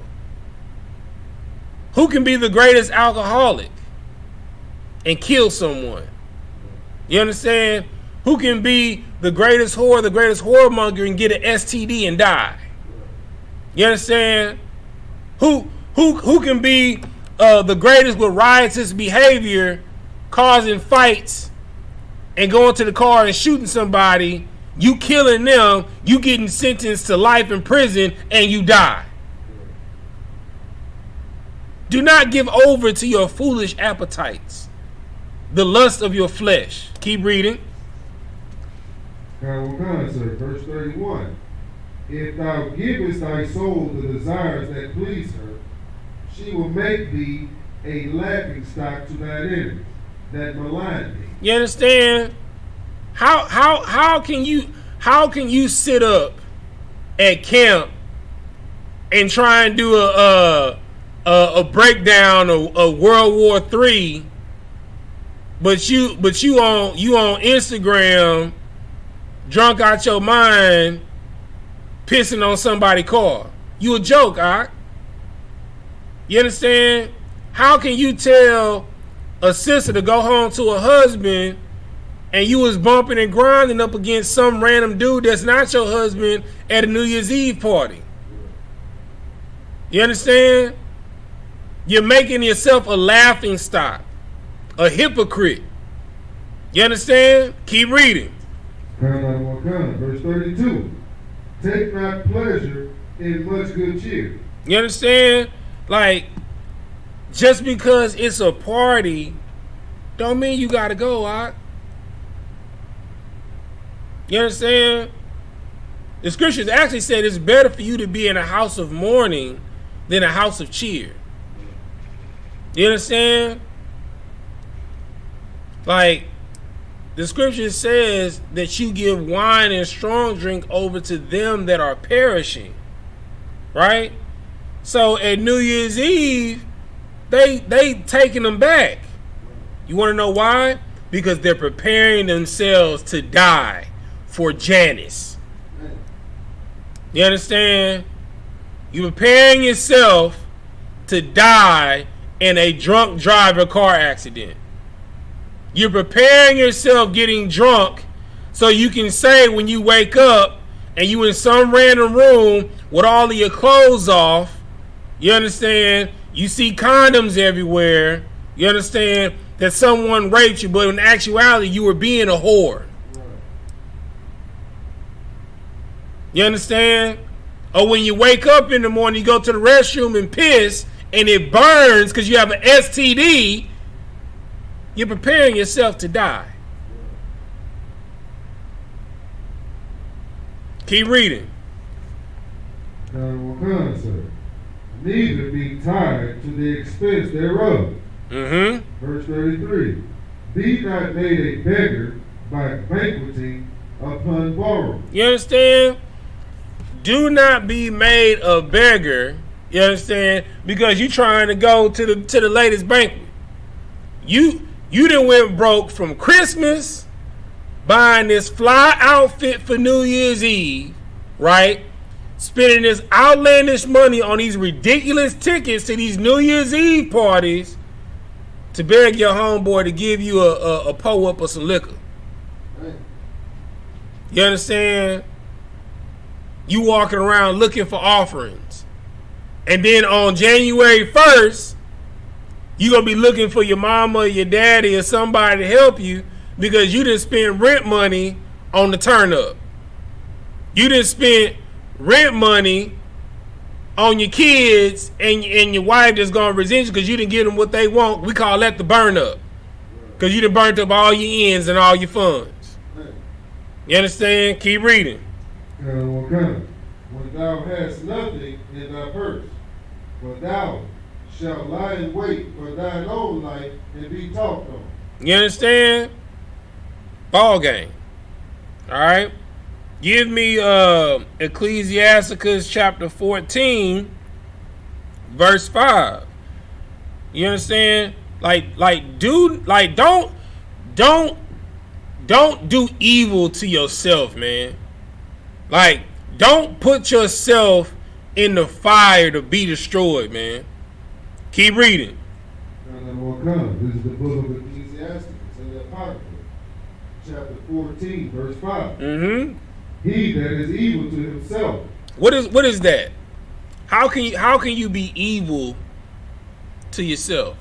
Who can be the greatest alcoholic and kill someone? You understand? Who can be the greatest whore, the greatest whoremonger and get an STD and die? You understand? Who can be the greatest with riotous behavior, causing fights and going to the car and shooting somebody, you killing them, you getting sentenced to life in prison, and you die? Do not give over to your foolish appetites, the lust of your flesh. Keep reading. Verse 31. If thou givest thy soul the desires that please her, she will make thee a laughing stock to thine enemies that malign thee. You understand? How can you sit up at camp and try and do a breakdown of World War III, but you on Instagram drunk out your mind pissing on somebody's car? You a joke, alright? You understand? How can you tell a sister to go home to a husband and you was bumping and grinding up against some random dude that's not your husband at a New Year's Eve party? You understand? You're making yourself a laughing stock, a hypocrite. You understand? Keep reading. Verse 32. Take not pleasure in much good cheer. You understand? Like, just because it's a party, don't mean you gotta go, Ak. You understand? The scriptures actually said it's better for you to be in a house of mourning than a house of cheer. You understand? Like, the scripture says that you give wine and strong drink over to them that are perishing. Right? So at New Year's Eve, they taking them back. You want to know why? Because they're preparing themselves to die for Janice. You understand? You're preparing yourself to die in a drunk driver car accident. You're preparing yourself getting drunk so you can say when you wake up and you in some random room with all of your clothes off, you understand, you see condoms everywhere, you understand that someone raped you, but in actuality you were being a whore. You understand? Or when you wake up in the morning, you go to the restroom and piss and it burns because you have an STD, you're preparing yourself to die. Keep reading. Neither be tied to the expense thereof. Verse 33. Be not made a beggar by banqueting upon borrowing. You understand? Do not be made a beggar. You understand? Because you trying to go to the latest banquet. You done went broke from Christmas, buying this fly outfit for New Year's Eve, right? Spending this outlandish money on these ridiculous tickets to these New Year's Eve parties to beg your homeboy to give you a pour-up or some liquor. You understand? You walking around looking for offerings. And then on January 1st, you're going to be looking for your mama or your daddy or somebody to help you because you didn't spend rent money on the turn up. You didn't spend rent money on your kids and your wife that's going to resent you because you didn't give them what they want. We call that the burn up. Because you done burnt up all your ends and all your funds. You understand? Keep reading. When thou hast nothing in thy purse, for thou shalt lie in wait for thine own life and be talked on. You understand? Ball game. Alright? Give me Ecclesiasticus chapter 14, verse 5. You understand? Don't do evil to yourself, man. Like, don't put yourself in the fire to be destroyed, man. Keep reading. This is the book of Ecclesiastes in the Apocrypha Chapter 14, verse 5. He that is evil to himself. What is that? How can you be evil to yourself?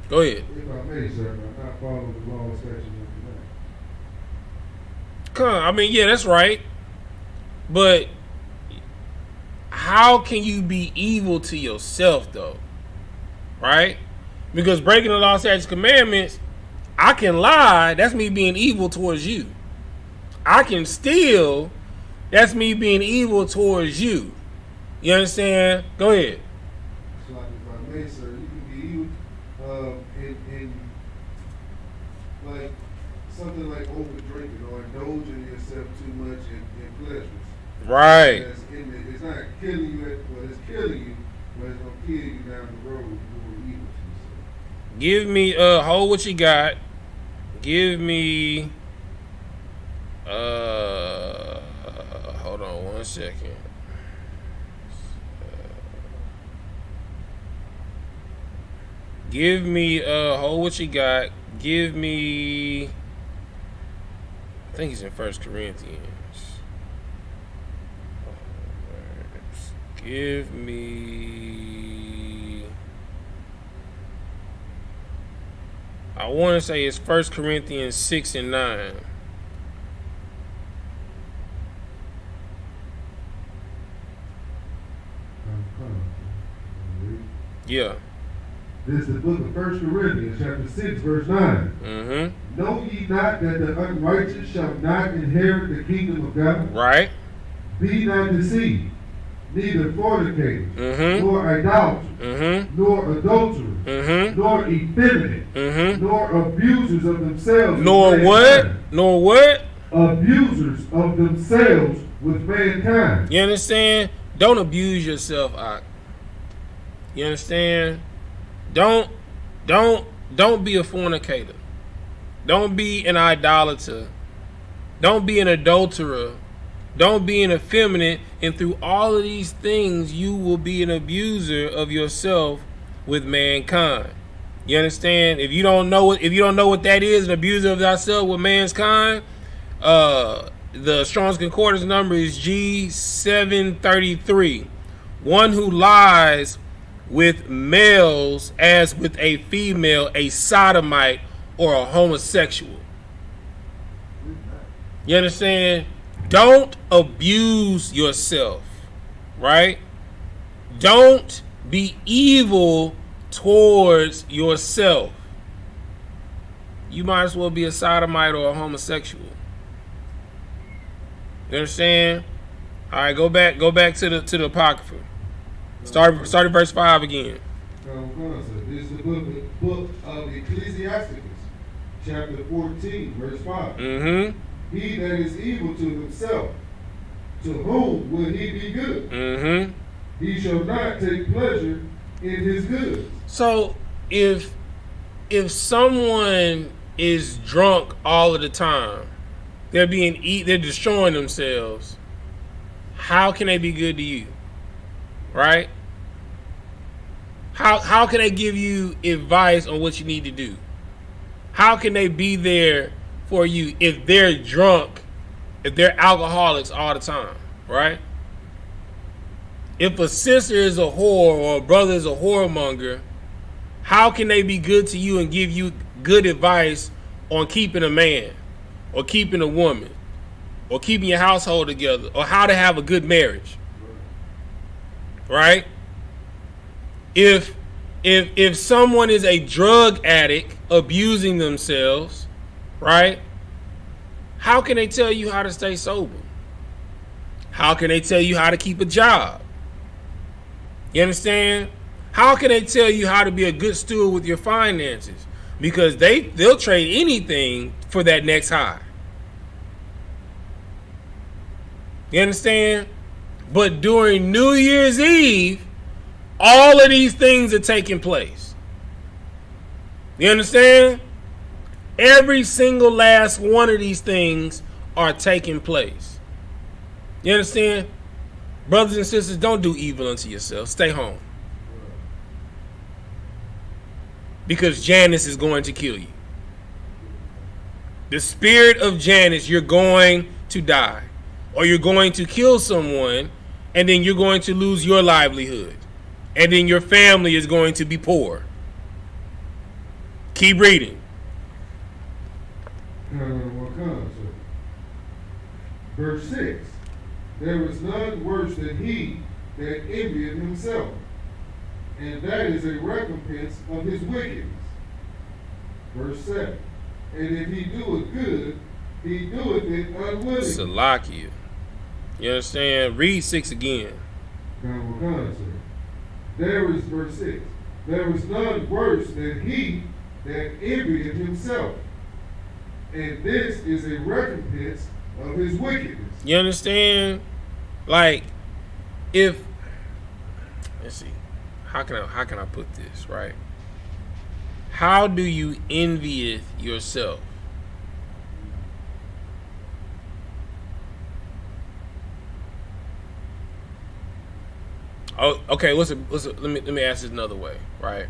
Go ahead. If I may, sir, I'm not following the law, statutes, and commandments. Come on, I mean, yeah, that's right. But how can you be evil to yourself, though? Right? Because breaking the law, statutes, commandments, I can lie, that's me being evil towards you. I can steal, that's me being evil towards you. You understand? Go ahead. So, like, if I may, sir, you can be evil in like something like over drinking or indulging yourself too much in pleasures. Right. It's not killing you, but it's killing you, but it's going to kill you down the road for evil to yourself. Give me, hold what you got. Give me, hold on one second. Give me, hold what you got. Give me, I think he's in 1 Corinthians. Give me. I want to say it's 1 Corinthians 6 and 9. Yeah. This is the book of 1 Corinthians, chapter 6, verse 9. Mm-hmm. Know ye not that the unrighteous shall not inherit the kingdom of God? Right. Be not deceived, neither fornicators, Mm-hmm. nor idolaters, Mm-hmm. nor adulterers, Mm-hmm. nor effeminate, Mm-hmm. nor abusers of themselves. Nor with what? mankind. Nor what? Abusers of themselves with mankind. You understand? Don't abuse yourself, Ak. You understand? Don't be a fornicator. Don't be an idolater. Don't be an adulterer. Don't be an effeminate. And through all of these things, you will be an abuser of yourself with mankind. You understand? If you don't know what that is, an abuser of thyself with mankind, the Strong's Concordance number is G733. One who lies with males as with a female, a sodomite, or a homosexual. You understand? Don't abuse yourself, right? Don't be evil towards yourself. You might as well be a sodomite or a homosexual. You understand? All right, go back to the Apocrypha. Start at verse 5 again. This is the book of Ecclesiasticus, chapter 14, verse 5. Mm-hmm. He that is evil to himself, to whom will he be good? Mm-hmm. He shall not take pleasure in his goods. So if someone is drunk all of the time, they're destroying themselves, how can they be good to you? Right? How can they give you advice on what you need to do? How can they be there for you if they're drunk, if they're alcoholics all the time, right? If a sister is a whore or a brother is a whoremonger, how can they be good to you and give you good advice on keeping a man or keeping a woman or keeping your household together or how to have a good marriage? Right? If someone is a drug addict abusing themselves, right? How can they tell you how to stay sober? How can they tell you how to keep a job? You understand? How can they tell you how to be a good steward with your finances? Because they'll trade anything for that next high. You understand? But during New Year's Eve, all of these things are taking place. You understand? Every single last one of these things are taking place. You understand? Brothers and sisters, don't do evil unto yourself. Stay home. Because Janus is going to kill you. The spirit of Janus, you're going to die. Or you're going to kill someone, and then you're going to lose your livelihood. And then your family is going to be poor. Keep reading. Verse 6. There is none worse than he that envieth himself, and that is a recompense of his wickedness. Verse 7. And if he doeth good, he doeth it unwillingly. Salakia. You understand? Read 6 again. There is, verse 6. There is none worse than he that envieth himself, and this is a recompense of his wickedness. You understand? Like, if let's see, how can I put this right? How do you envieth yourself? Oh, okay. Let me ask this another way, right?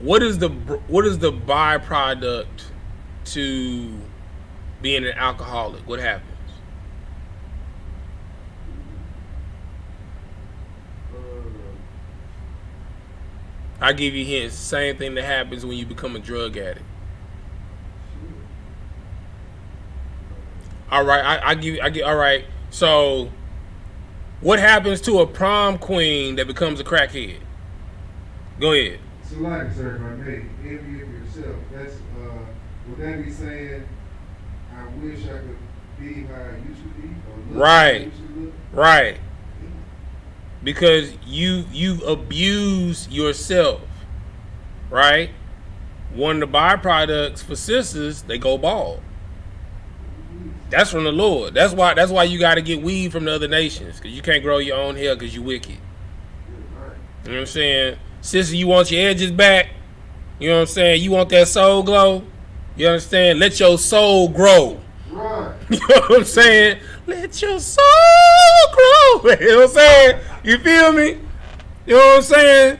What is the byproduct to being an alcoholic? What happens? I give you hints. Same thing that happens when you become a drug addict. All right, I give. All right. So, what happens to a prom queen that becomes a crackhead? Go ahead. So, like, sir, if I may, envy of yourself. That's would that be saying, I wish I could be how I used to be, or look Right. how I used to look? Right. Because you abuse yourself, right? One of the byproducts for sisters, they go bald. That's from the Lord. That's why you got to get weed from the other nations, because you can't grow your own hair because you wicked. You know what I'm saying? Sister, you want your edges back? You know what I'm saying? You want that soul glow? You understand? Let your soul grow. Right. You know what I'm saying? Let your soul grow. You know what I'm saying? You feel me? You know what I'm saying?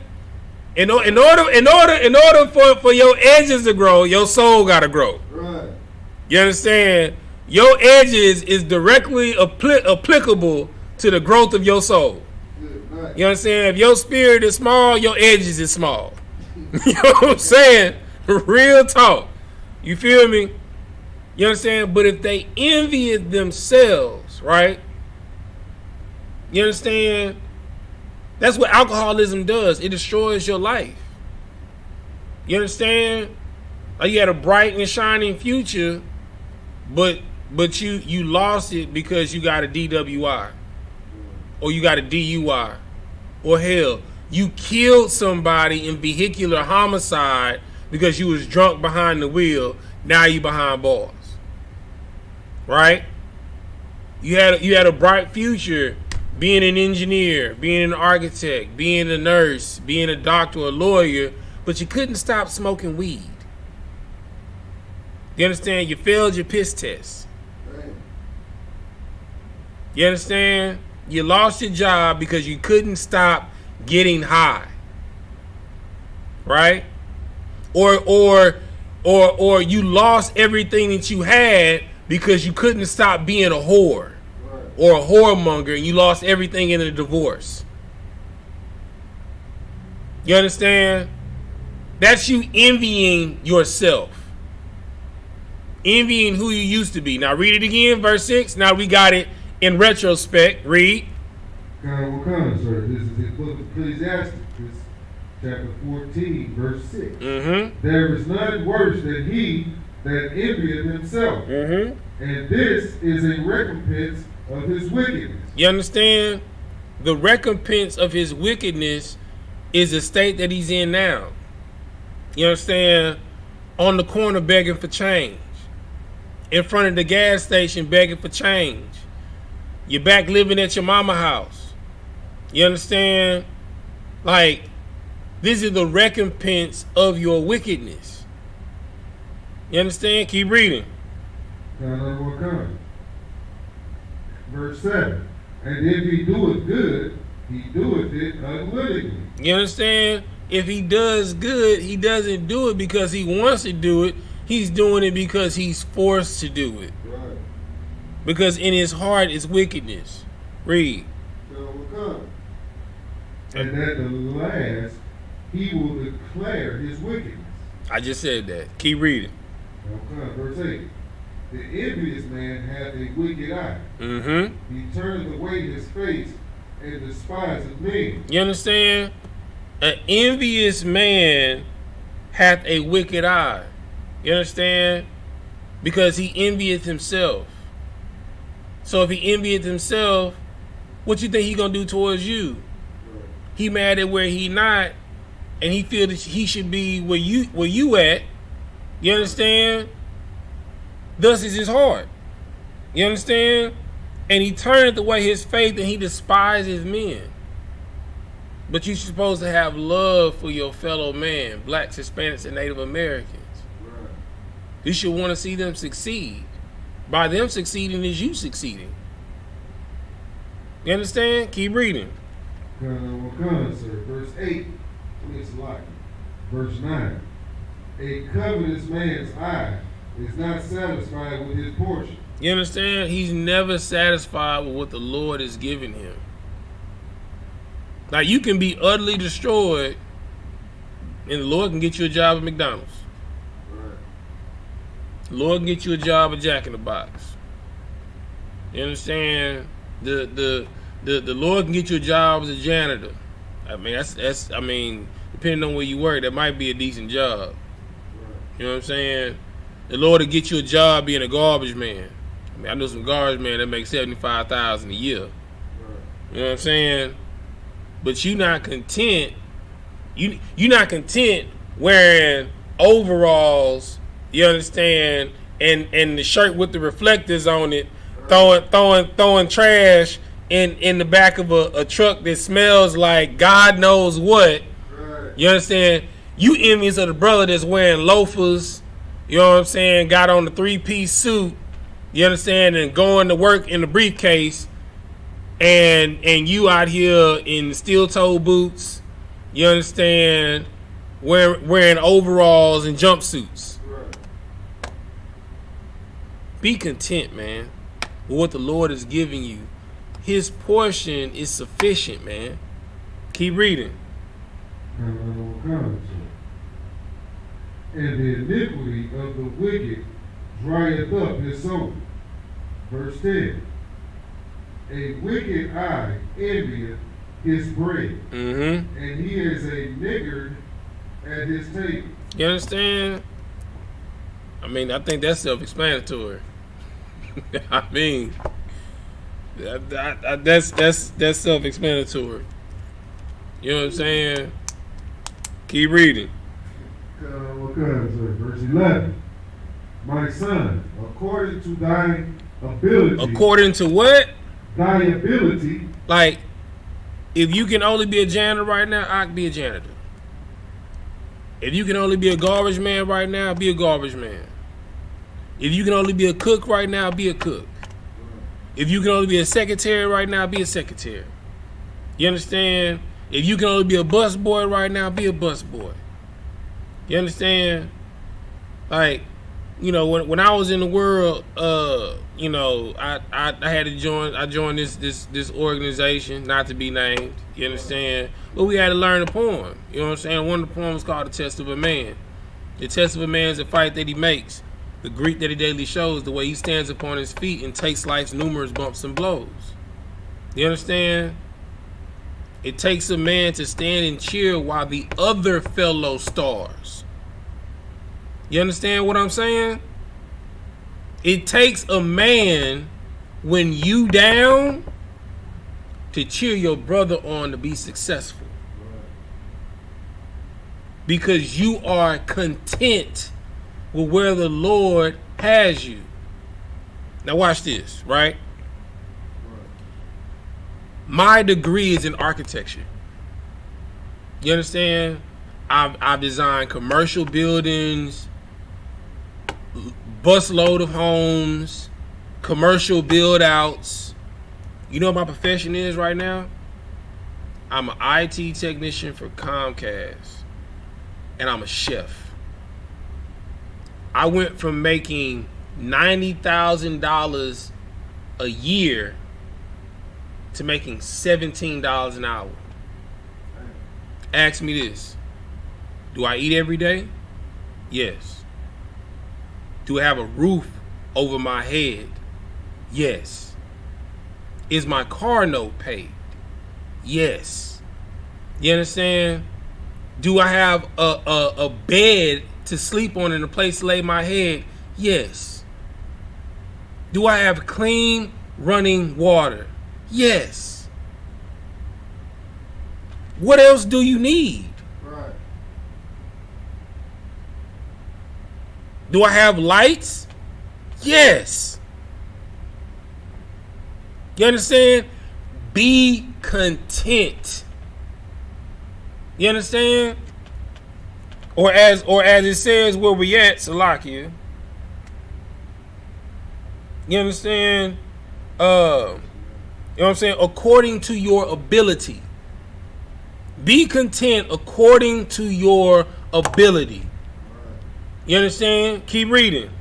In order for your edges to grow, your soul gotta grow. Right. You understand? Your edges is directly applicable to the growth of your soul. Right. You understand? If your spirit is small, your edges is small. You know what I'm saying? Real talk. You feel me? You understand? But if they envy themselves, right? You understand? That's what alcoholism does. It destroys your life. You understand? Like you had a bright and shining future, but you lost it because you got a DWI. Or you got a DUI. Or hell, you killed somebody in vehicular homicide because you was drunk behind the wheel. Now you behind bars. Right? You had a bright future being an engineer, being an architect, being a nurse, being a doctor, a lawyer, but you couldn't stop smoking weed. You understand? You failed your piss test. You understand? You lost your job because you couldn't stop getting high. Right? Or you lost everything that you had because you couldn't stop being a whore or a whoremonger, and you lost everything in a divorce. You understand? That's you envying yourself. Envying who you used to be. Now read it again, verse 6. Now we got it in retrospect. Read. Sir. This is the book of Ecclesiastes, chapter 14, verse 6. Mm-hmm. There is none worse than he that envieth himself. Mm-hmm. And this is a recompense of his wickedness. You understand? The recompense of his wickedness is the state that he's in now. You understand? On the corner begging for change. In front of the gas station begging for change. You're back living at your mama house. You understand? Like, this is the recompense of your wickedness. You understand? Keep reading. Verse 7. And if he doeth good, he doeth it unwillingly. You understand? If he does good, he doesn't do it because he wants to do it. He's doing it because he's forced to do it. Right. Because in his heart is wickedness. Read. And at the last, he will declare his wickedness. I just said that. Keep reading. Verse 8. The envious man hath a wicked eye. Mm-hmm. He turneth away his face and despiseth men. You understand? An envious man hath a wicked eye. You understand? Because he envieth himself. So if he envieth himself, what you think he gonna do towards you? He mad at where he not, and he feel that he should be where you at. You understand? Thus is his heart. You understand? And he turneth away his faith, and he despises men. But you're supposed to have love for your fellow man, blacks, Hispanics, and Native Americans. Right. You should want to see them succeed. By them succeeding is you succeeding. You understand? Keep reading. Sir. Verse 8. It's like verse 9. A covetous man's eye is not satisfied with his portion. You understand? He's never satisfied with what the Lord has given him. Now you can be utterly destroyed And the Lord can get you a job at McDonald's. Right. The Lord can get you a job at Jack in the Box. You understand? The Lord can get you a job as a janitor. I mean, that's I mean, depending on where you work, that might be a decent job. Right. You know what I'm saying? The Lord will get you a job being a garbage man. I mean, I know some garbage men that make $75,000 a year. Right. You know what I'm saying? But you not content. You not content wearing overalls. You understand? And the shirt with the reflectors on it, throwing trash in the back of a truck that smells like God knows what. Right. You understand? You envious of the brother that's wearing loafers. You know what I'm saying? Got on the 3-piece suit. You understand? And going to work in the briefcase. And you out here in steel-toe boots. You understand? Wearing overalls and jumpsuits. Right. Be content, man, with what the Lord is giving you. His portion is sufficient, man. Keep reading. And the iniquity of the wicked drieth up his soul. Verse 10. A wicked eye envieth his bread, Mm-hmm. and he is a niggard at his table. You understand? I mean, I think that's self-explanatory. I mean, that's self-explanatory. You know what I'm saying? Keep reading. Verse 11. My son, according to thy ability. According to what? Thy ability. Like, if you can only be a janitor right now, I can be a janitor. If you can only be a garbage man right now, be a garbage man. If you can only be a cook right now, be a cook. If you can only be a secretary right now, be a secretary. You understand? If you can only be a bus boy right now, be a bus boy. You understand? Like, you know, when I was in the world, you know, I had to join. I joined this organization, not to be named. You understand? But we had to learn a poem. You know what I'm saying? One of the poems called "The Test of a Man." The test of a man is the fight that he makes, the Greek that he daily shows, the way he stands upon his feet and takes life's numerous bumps and blows. You understand? It takes a man to stand and cheer while the other fellow stars. You understand what I'm saying? It takes a man when you down to cheer your brother on to be successful. Because you are content with where the Lord has you. Now watch this, right? My degree is in architecture. You understand? I've designed commercial buildings, busload of homes, commercial build outs. You know what my profession is right now? I'm an IT technician for Comcast, and I'm a chef. I went from making $90,000 a year to making $17 an hour. Ask me this. Do I eat every day? Yes. Do I have a roof over my head? Yes. Is my car note paid? Yes. You understand? Do I have a bed to sleep on and a place to lay my head? Yes. Do I have clean running water? Yes. What else do you need? Right. Do I have lights? Yes. You understand? Be content. You understand? Or as it says where we at, Salakia. You understand? You know what I'm saying? According to your ability. Be content according to your ability. You understand? Keep reading.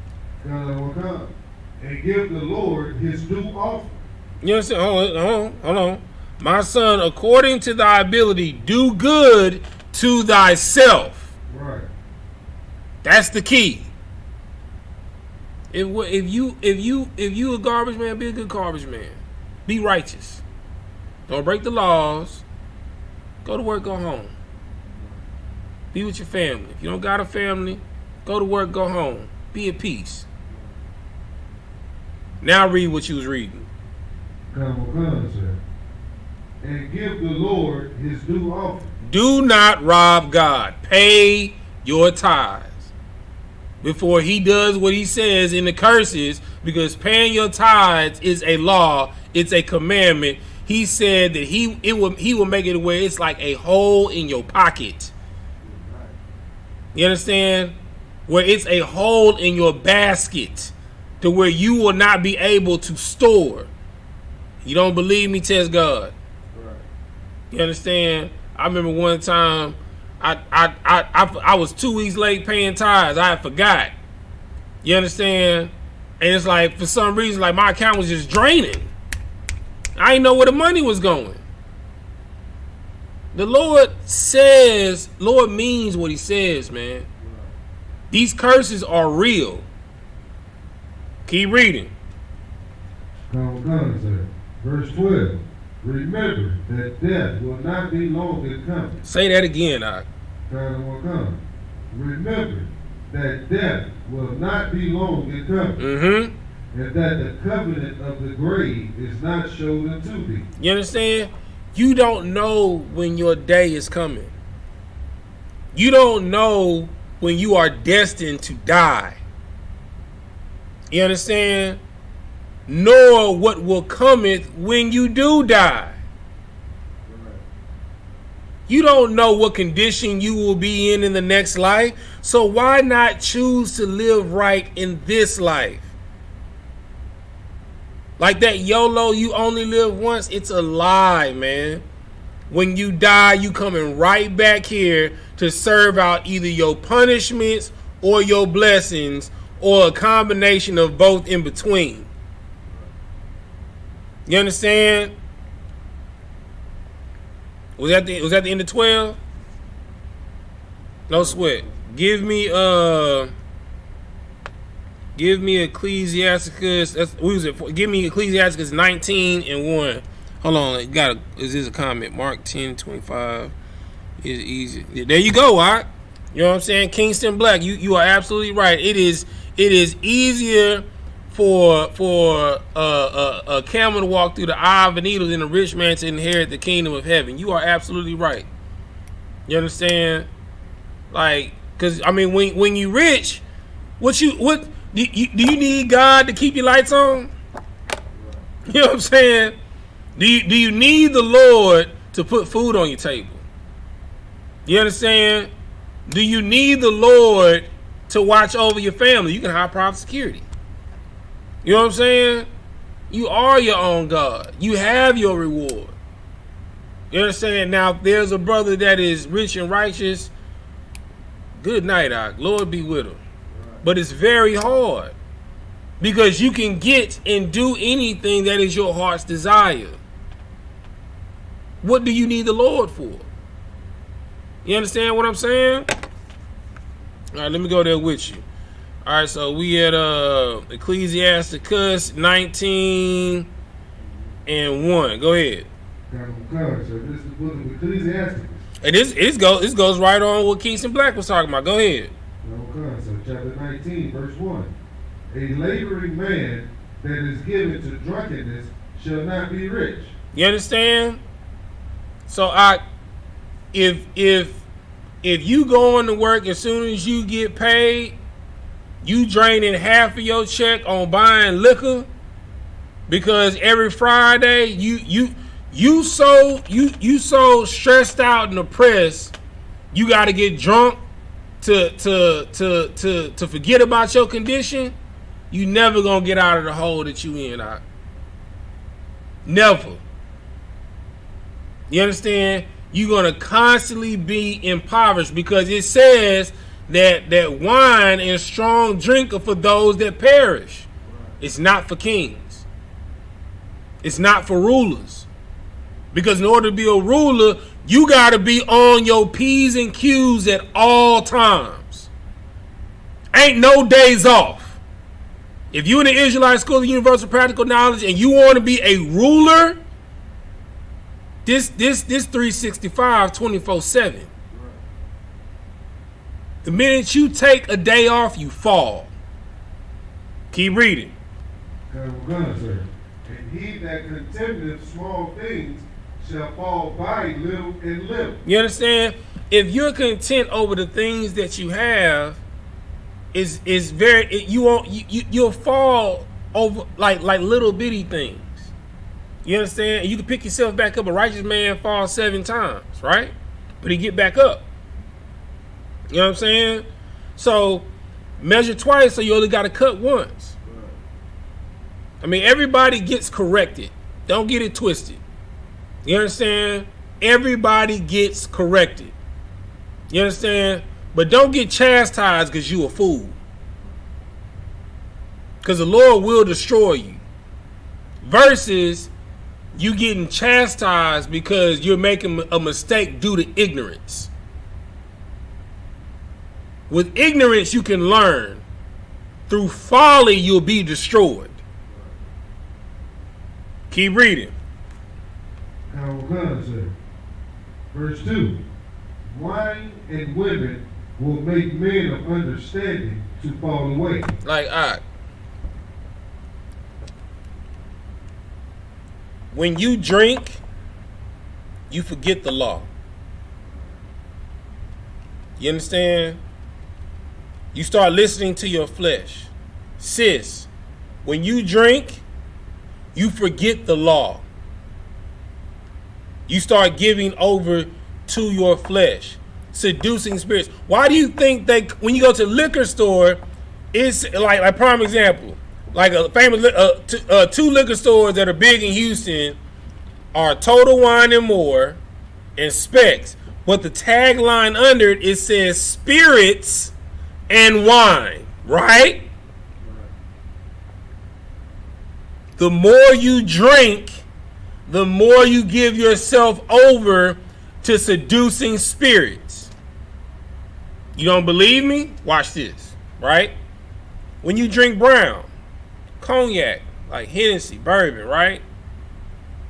And give the Lord his due offering. You understand? Hold on. My son, according to thy ability, do good to thyself. That's the key. If you a garbage man, be a good garbage man. Be righteous. Don't break the laws. Go to work, go home. Be with your family. If you don't got a family, go to work, go home. Be at peace. Now read what you was reading. Come, sir. And give the Lord his due offering. Do not rob God. Pay your tithes before he does what he says in the curses, because paying your tithes is a law. It's a commandment. He said that he will make it where it's like a hole in your pocket. You understand? Where it's a hole in your basket to where you will not be able to store. You don't believe me? Test God. You understand? I remember one time I was 2 weeks late paying tithes. I forgot. You understand? And it's like, for some reason, like my account was just draining. I didn't know where the money was going. The Lord means what he says, man. These curses are real. Keep reading. Come, sir. Verse 12. Remember that death will not be long in coming. Say that again, Doc. Come. Remember that death will not be long in coming. Mm-hmm. And that the covenant of the grave is not shown unto thee. You understand? You don't know when your day is coming. You don't know when you are destined to die. You understand? Nor what will cometh when you do die. You don't know what condition you will be in the next life. So why not choose to live right in this life? Like that YOLO, you only live once, it's a lie, man. When you die, you coming right back here to serve out either your punishments or your blessings, or a combination of both in between. You understand? Was that the end of 12? No sweat. Give me Ecclesiasticus. Give me Ecclesiasticus 19:1. Hold on, is this a comment? Mark 10:25 is easy. There you go, all right? You know what I'm saying? Kingston Black, you are absolutely right. It is easier for a camel to walk through the eye of a needle than a rich man to inherit the kingdom of heaven. You are absolutely right. You understand? Like, because I mean, when you rich, what do you need God to keep your lights on? You know what I'm saying? Do you need the Lord to put food on your table? You understand? Do you need the Lord to watch over your family? You can hire private security. You know what I'm saying? You are your own God. You have your reward. You understand? Now, if there's a brother that is rich and righteous, good night, Lord be with him. But it's very hard, because you can get and do anything that is your heart's desire. What do you need the Lord for? You understand what I'm saying? All right, let me go there with you. All right, so we at Ecclesiasticus 19:1. Go ahead. So this is the book of Ecclesiasticus. And this goes right on what Kingston Black was talking about. Go ahead. So chapter 19, verse 1. A laboring man that is given to drunkenness shall not be rich. You understand? So if you going to work, as soon as you get paid, you draining half of your check on buying liquor, because every Friday you so stressed out and oppressed, you got to get drunk to forget about your condition. You never gonna get out of the hole that you in. Never. You understand? You're gonna constantly be impoverished, because it says that wine and strong drink are for those that perish. It's not for kings. It's not for rulers. Because in order to be a ruler, you got to be on your P's and Q's at all times. ain't no days off. If you in the Israelite School of Universal Practical Knowledge and you want to be a ruler, this 365 24/7. The minute you take a day off, you fall. Keep reading. And we're gonna say, and he that contemneth small things shall fall by little and little. You understand? If you're content over the things that you have, you'll fall over like little bitty things. You understand? And you can pick yourself back up. A righteous man falls 7 times, right? But he get back up. You know what I'm saying? So measure twice, so you only got to cut once. I mean, everybody gets corrected. Don't get it twisted. You understand? Everybody gets corrected. You understand? But don't get chastised because you a fool. Because the Lord will destroy you. Versus you getting chastised because you're making a mistake due to ignorance. With ignorance, you can learn. Through folly, you'll be destroyed. Keep reading. Now we're gonna say, verse 2, wine and women will make men of understanding to fall away. Like, all right. When you drink, you forget the law. You understand? You start listening to your flesh. Sis, when you drink, you forget the law. You start giving over to your flesh. Seducing spirits. Why do you think when you go to the liquor store, it's like prime example, like a famous 2 liquor stores that are big in Houston are Total Wine and More and Specs, but the tagline under it says spirits and wine, right? The more you drink, the more you give yourself over to seducing spirits. You don't believe me? Watch this, right? When you drink brown, cognac, like Hennessy, bourbon, right?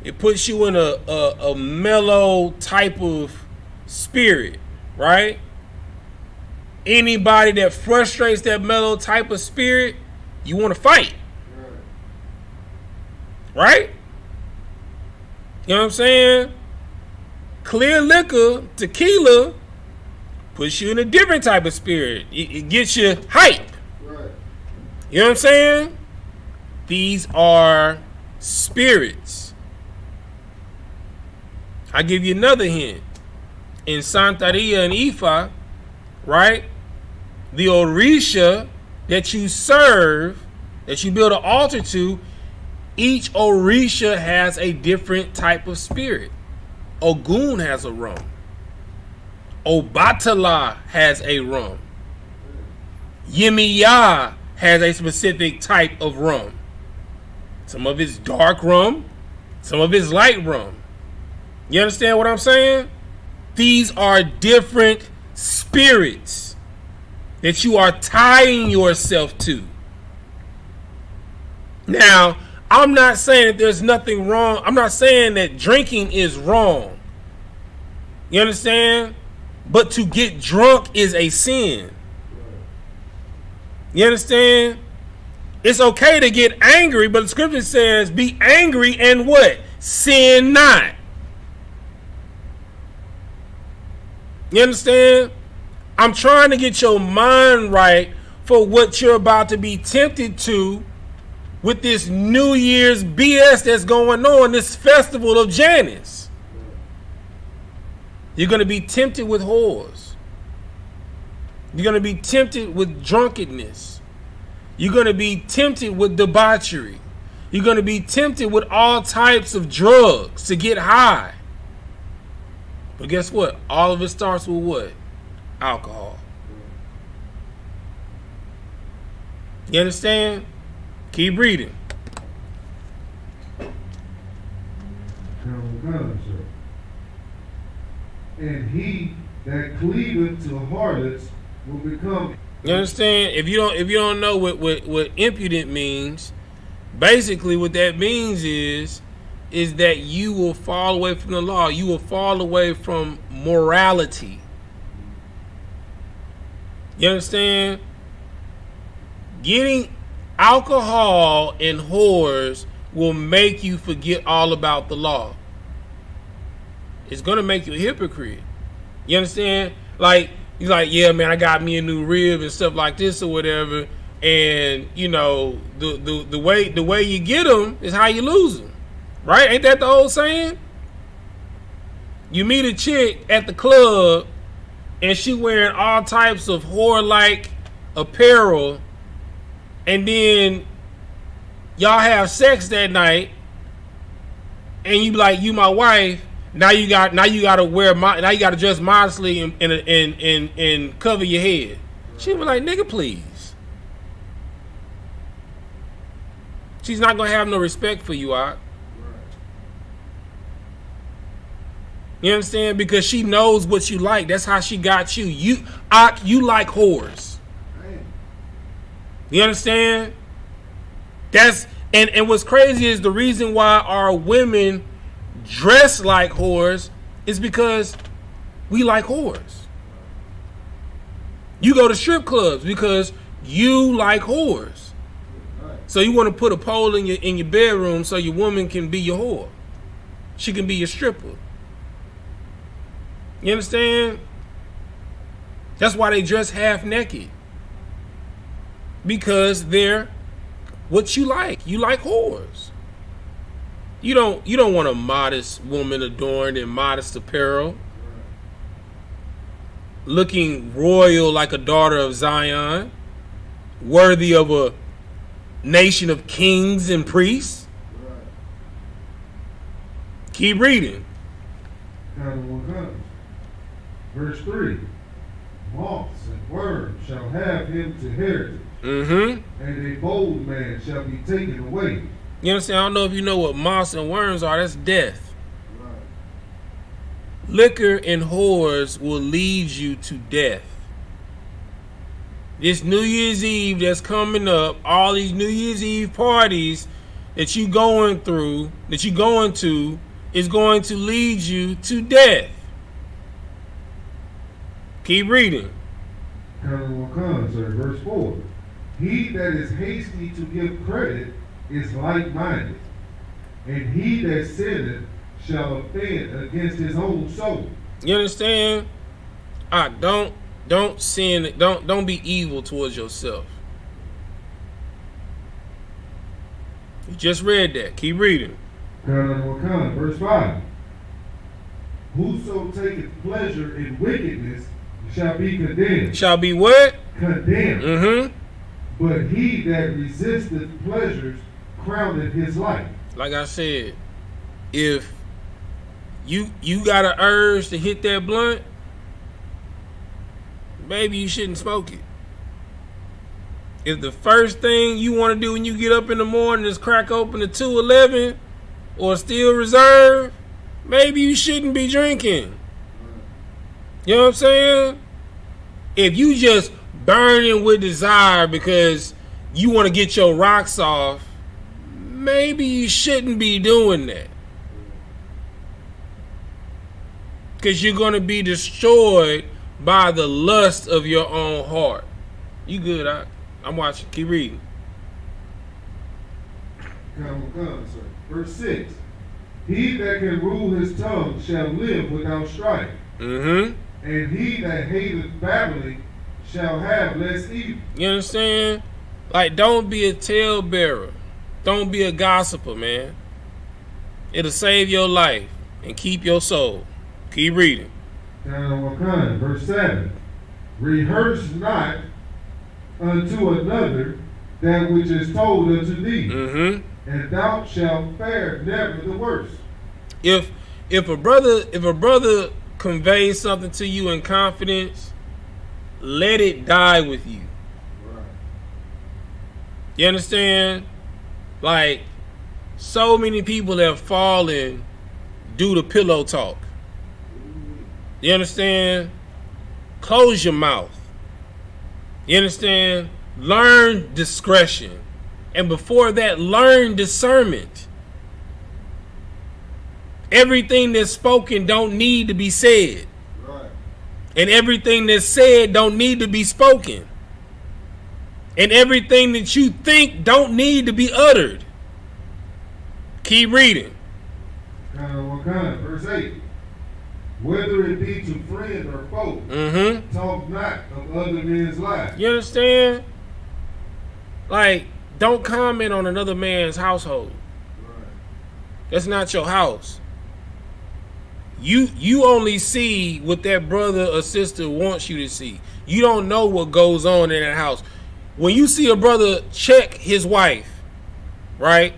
It puts you in a mellow type of spirit, right? Anybody that frustrates that mellow type of spirit, you want to fight. Right? You know what I'm saying? Clear liquor, tequila, puts you in a different type of spirit. It gets you hype. Right. You know what I'm saying? These are spirits. I'll give you another hint. In Santeria and Ifa, right? The Orisha that you serve, that you build an altar to, each Orisha has a different type of spirit. Ogun has a rum. Obatala has a rum. Yemiya has a specific type of rum. Some of it's dark rum, some of it's light rum. You understand what I'm saying? These are different spirits that you are tying yourself to. Now, I'm not saying that there's nothing wrong. I'm not saying that drinking is wrong. You understand? But to get drunk is a sin. You understand? It's okay to get angry, but the scripture says, be angry and what? Sin not. You understand? I'm trying to get your mind right for what you're about to be tempted to with this New Year's BS that's going on, this festival of Janus. You're going to be tempted with whores. You're going to be tempted with drunkenness. You're going to be tempted with debauchery. You're going to be tempted with all types of drugs to get high. But guess what? All of it starts with what? Alcohol. You understand? Keep reading. And he that cleaveth to harlots will become You understand? If you don't know what impudent means, basically what that means is that you will fall away from the law. You will fall away from morality. You understand? Getting alcohol and whores will make you forget all about the law. It's gonna make you a hypocrite. You understand? Like, he's like, yeah, man, I got me a new rib and stuff like this or whatever. And you know, the way you get them is how you lose them, right? Ain't that the old saying? You meet a chick at the club and she wearing all types of whore-like apparel, and then y'all have sex that night, and you be like, you my wife. Now you gotta dress modestly and cover your head. She be like, nigga, please. She's not gonna have no respect for you, Ak. You understand? Because she knows what you like. That's how she got you. You like whores. You understand? And what's crazy is the reason why our women dress like whores is because we like whores. You go to strip clubs because you like whores. So you want to put a pole in your bedroom so your woman can be your whore. She can be your stripper. You understand? That's why they dress half naked. Because they're what you like. You like whores. You don't want a modest woman adorned in modest apparel, looking royal like a daughter of Zion, worthy of a nation of kings and priests. Keep reading. Verse 3. Moths and worms shall have him to heritage, and a bold man shall be taken away. You understand? I don't know if you know what moths and worms are. That's death. Right. Liquor and whores will lead you to death. This New Year's Eve that's coming up, all these New Year's Eve parties that you going to, is going to lead you to death. Keep reading. Verse 4. He that is hasty to give credit is like-minded, and he that sinneth shall offend against his own soul. You understand? Don't sin. Don't be evil towards yourself. You just read that. Keep reading. Verse 5. Whoso taketh pleasure in wickedness shall be condemned. Shall be what? Condemned. But he that resisteth pleasures crowneth his life. Like I said, if you got an urge to hit that blunt, maybe you shouldn't smoke it. If the first thing you want to do when you get up in the morning is crack open a 211 or Steel Reserve, maybe you shouldn't be drinking. You know what I'm saying? If you just burning with desire because you want to get your rocks off, maybe you shouldn't be doing that. Because you're going to be destroyed by the lust of your own heart. You good? I'm watching. Keep reading. Verse 6. He that can rule his tongue shall live without strife. And he that hateth babbling shall have less evil. You understand? Like, don't be a talebearer. Don't be a gossiper, man. It'll save your life and keep your soul. Keep reading. Verse 7. Rehearse not unto another that which is told unto thee, and thou shalt fare never the worse. If a brother conveys something to you in confidence, let it die with you. Right. You understand? Like, so many people have fallen due to pillow talk. You understand? Close your mouth. You understand? Learn discretion. And before that, learn discernment. Everything that's spoken don't need to be said. Right. And everything that's said don't need to be spoken. And everything that you think don't need to be uttered. Keep reading. Verse 8. Whether it be to friend or foe, talk not of other men's lives. You understand? Like, don't comment on another man's household. Right. That's not your house. You only see what that brother or sister wants you to see. You don't know what goes on in that house. When you see a brother check his wife, right?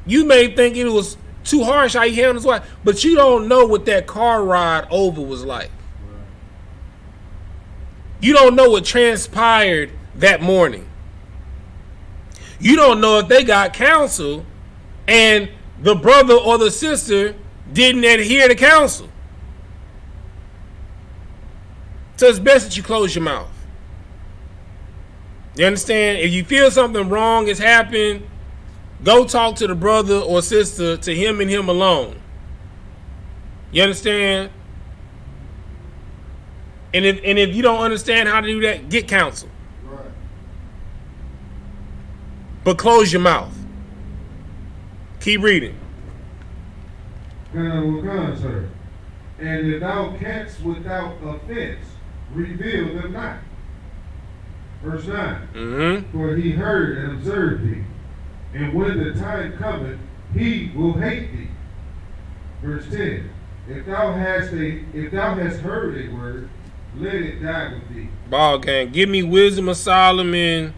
You may think it was too harsh how he handled his wife, but you don't know what that car ride over was like. Right. You don't know what transpired that morning. You don't know if they got counsel and the brother or the sister didn't adhere to counsel. So it's best that you close your mouth. You understand? If you feel something wrong has happened, go talk to the brother or sister, to him and him alone. You understand? And if you don't understand how to do that, get counsel. Right. But close your mouth. Keep reading. Sir. And if thou canst without offense, reveal them not. Verse 9. For he heard and observed thee, and when the time cometh, he will hate thee. Verse 10. If thou hast heard a word, let it die with thee. Ball gang. Give me Wisdom of Solomon,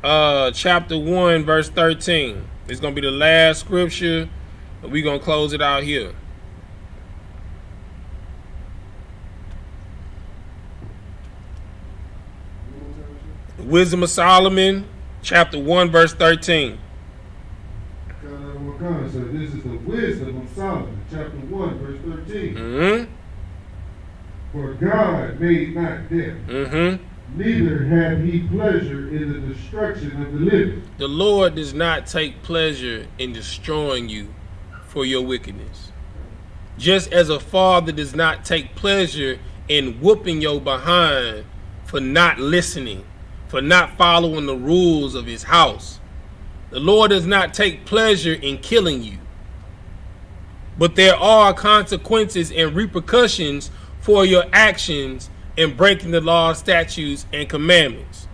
chapter 1, verse 13. It's gonna be the last scripture, and we're gonna close it out here. Wisdom of Solomon, chapter 1, verse 13. So this is the Wisdom of Solomon, chapter 1, verse 13. For God made not death, neither had he pleasure in the destruction of the living. The Lord does not take pleasure in destroying you for your wickedness. Just as a father does not take pleasure in whooping your behind for not listening, for not following the rules of his house. The Lord does not take pleasure in killing you. But there are consequences and repercussions for your actions in breaking the law, statutes, and commandments.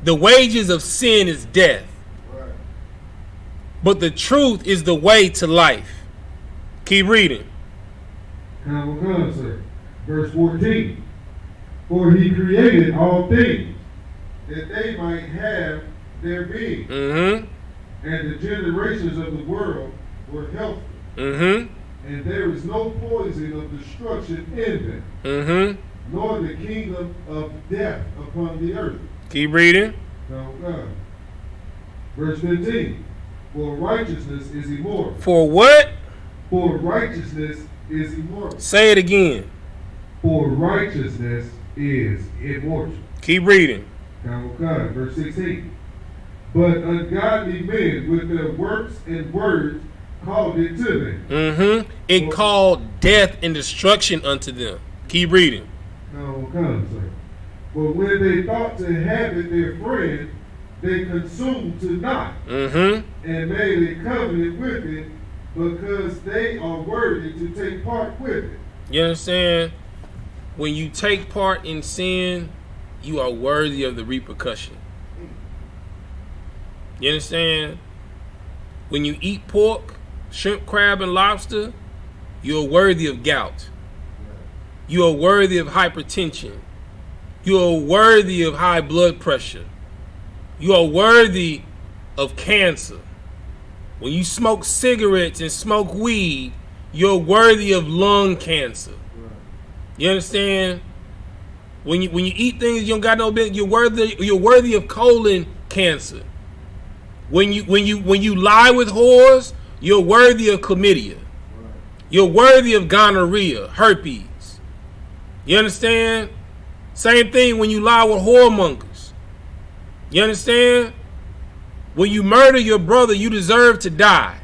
The wages of sin is death. Right. But the truth is the way to life. Keep reading. Sir. Verse 14. For he created all things, that they might have their being. And the generations of the world were healthy. And there is no poison of destruction in them, nor the kingdom of death upon the earth. Keep reading. Verse 15. For righteousness is immortal. For what? For righteousness is immortal. Say it again. For righteousness is immortal. Keep reading. Verse 16. But ungodly men with their works and words called it to them. It called death and destruction unto them. Keep reading. Sir. But when they thought to have it their friend, they consumed to naught, and made a covenant with it, because they are worthy to take part with it. You understand? When you take part in sin, you are worthy of the repercussion. You understand? When you eat pork, shrimp, crab, and lobster, you are worthy of gout. You are worthy of hypertension. You are worthy of high blood pressure. You are worthy of cancer. When you smoke cigarettes and smoke weed, you're worthy of lung cancer. You understand? When you eat things you don't got no business, you're worthy of colon cancer. When you lie with whores, you're worthy of chlamydia. You're worthy of gonorrhea, herpes. You understand? Same thing when you lie with whoremongers. You understand? When you murder your brother, you deserve to die.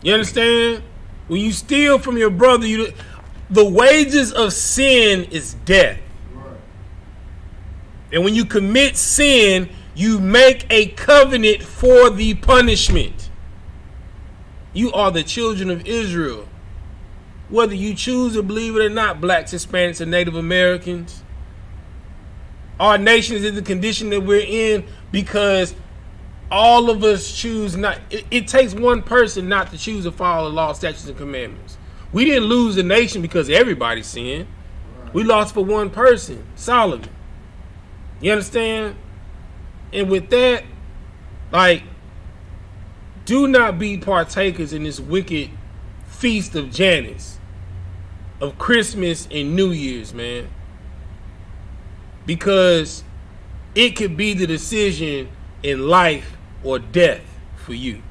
You understand? When you steal from your brother, the wages of sin is death. Right. And when you commit sin, you make a covenant for the punishment. You are the children of Israel. Whether you choose to believe it or not, blacks, Hispanics, and Native Americans. Our nation is in the condition that we're in because all of us choose not. It takes one person not to choose to follow the law, statutes, and commandments. We didn't lose the nation because everybody sinned. Right. We lost for one person, Solomon. You understand? And with that, like, do not be partakers in this wicked feast of Janus, of Christmas and New Year's, man. Because it could be the decision in life or death for you.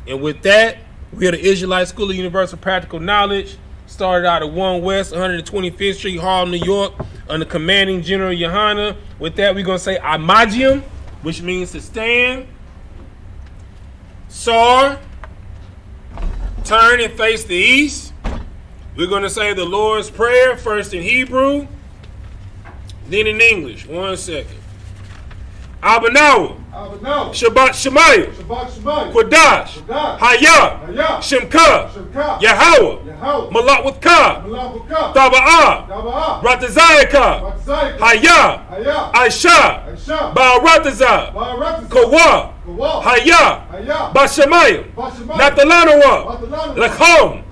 And with that, we are the Israelite School of Universal Practical Knowledge. Started out at 1 West 125th Street, Harlem, New York, under commanding General Yohana. With that, we're going to say Amagium, which means to stand. Sar, turn and face the east. We're going to say the Lord's Prayer, first in Hebrew, then in English. 1 second. Abanawa, Shabbat Shemayim, Kodash, Hayah, Shemka, Yahweh, Malak with Ka, Taba'ah, Ratazayaka, Hayah, Aisha, Ba'aratazah, Kawa, Hayah, Bashamayim, Natalanawa, Lakhom,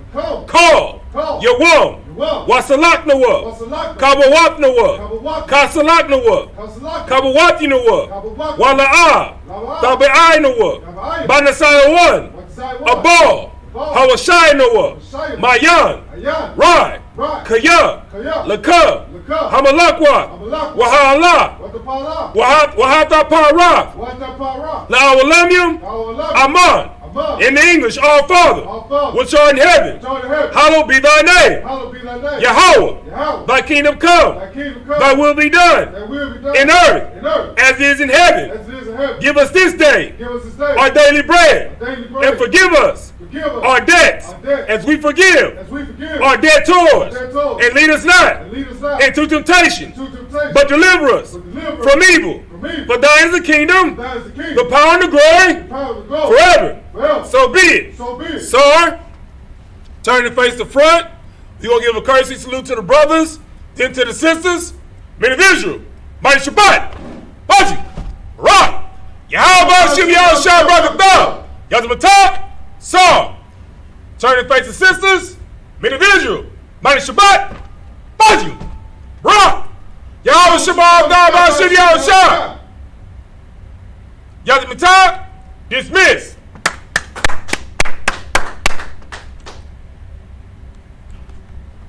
Kal, Yawam, Wasalaknawa, Kabawatnawa, Kasalaknawa, Kabawatinawa, Wala'ah, Tabe'ainawa, Banasaya 1, Abal, Hawashaynawa, Mayan, Rai, Kaya, Laka, Hamalakwa, Wahala, Wahata Para, La'awalamium, Aman. In the English, our Father, which art in heaven, hallowed be thy name. Yahweh, thy kingdom come, thy will be done in earth as it is in heaven. Give us this day our daily bread, and forgive us our debts as we forgive our debtors. And lead us not into temptation, but deliver us from evil. For thine is the kingdom, the power and the glory, forever. So be it. Sir, turn to face the front. We're going to give a courtesy salute to the brothers, then to the sisters. Men of Israel, mighty Shabbat, Haji, Rock, Yahweh, Shim, Yahushua, Brother Thumb, Yazmatah, Sir. Turn to face the sisters. Men of Israel, mighty Shabbat, Haji, Rock, Yahweh, Shabbat, God, Shim, Yahushua. Yazmatah, dismiss.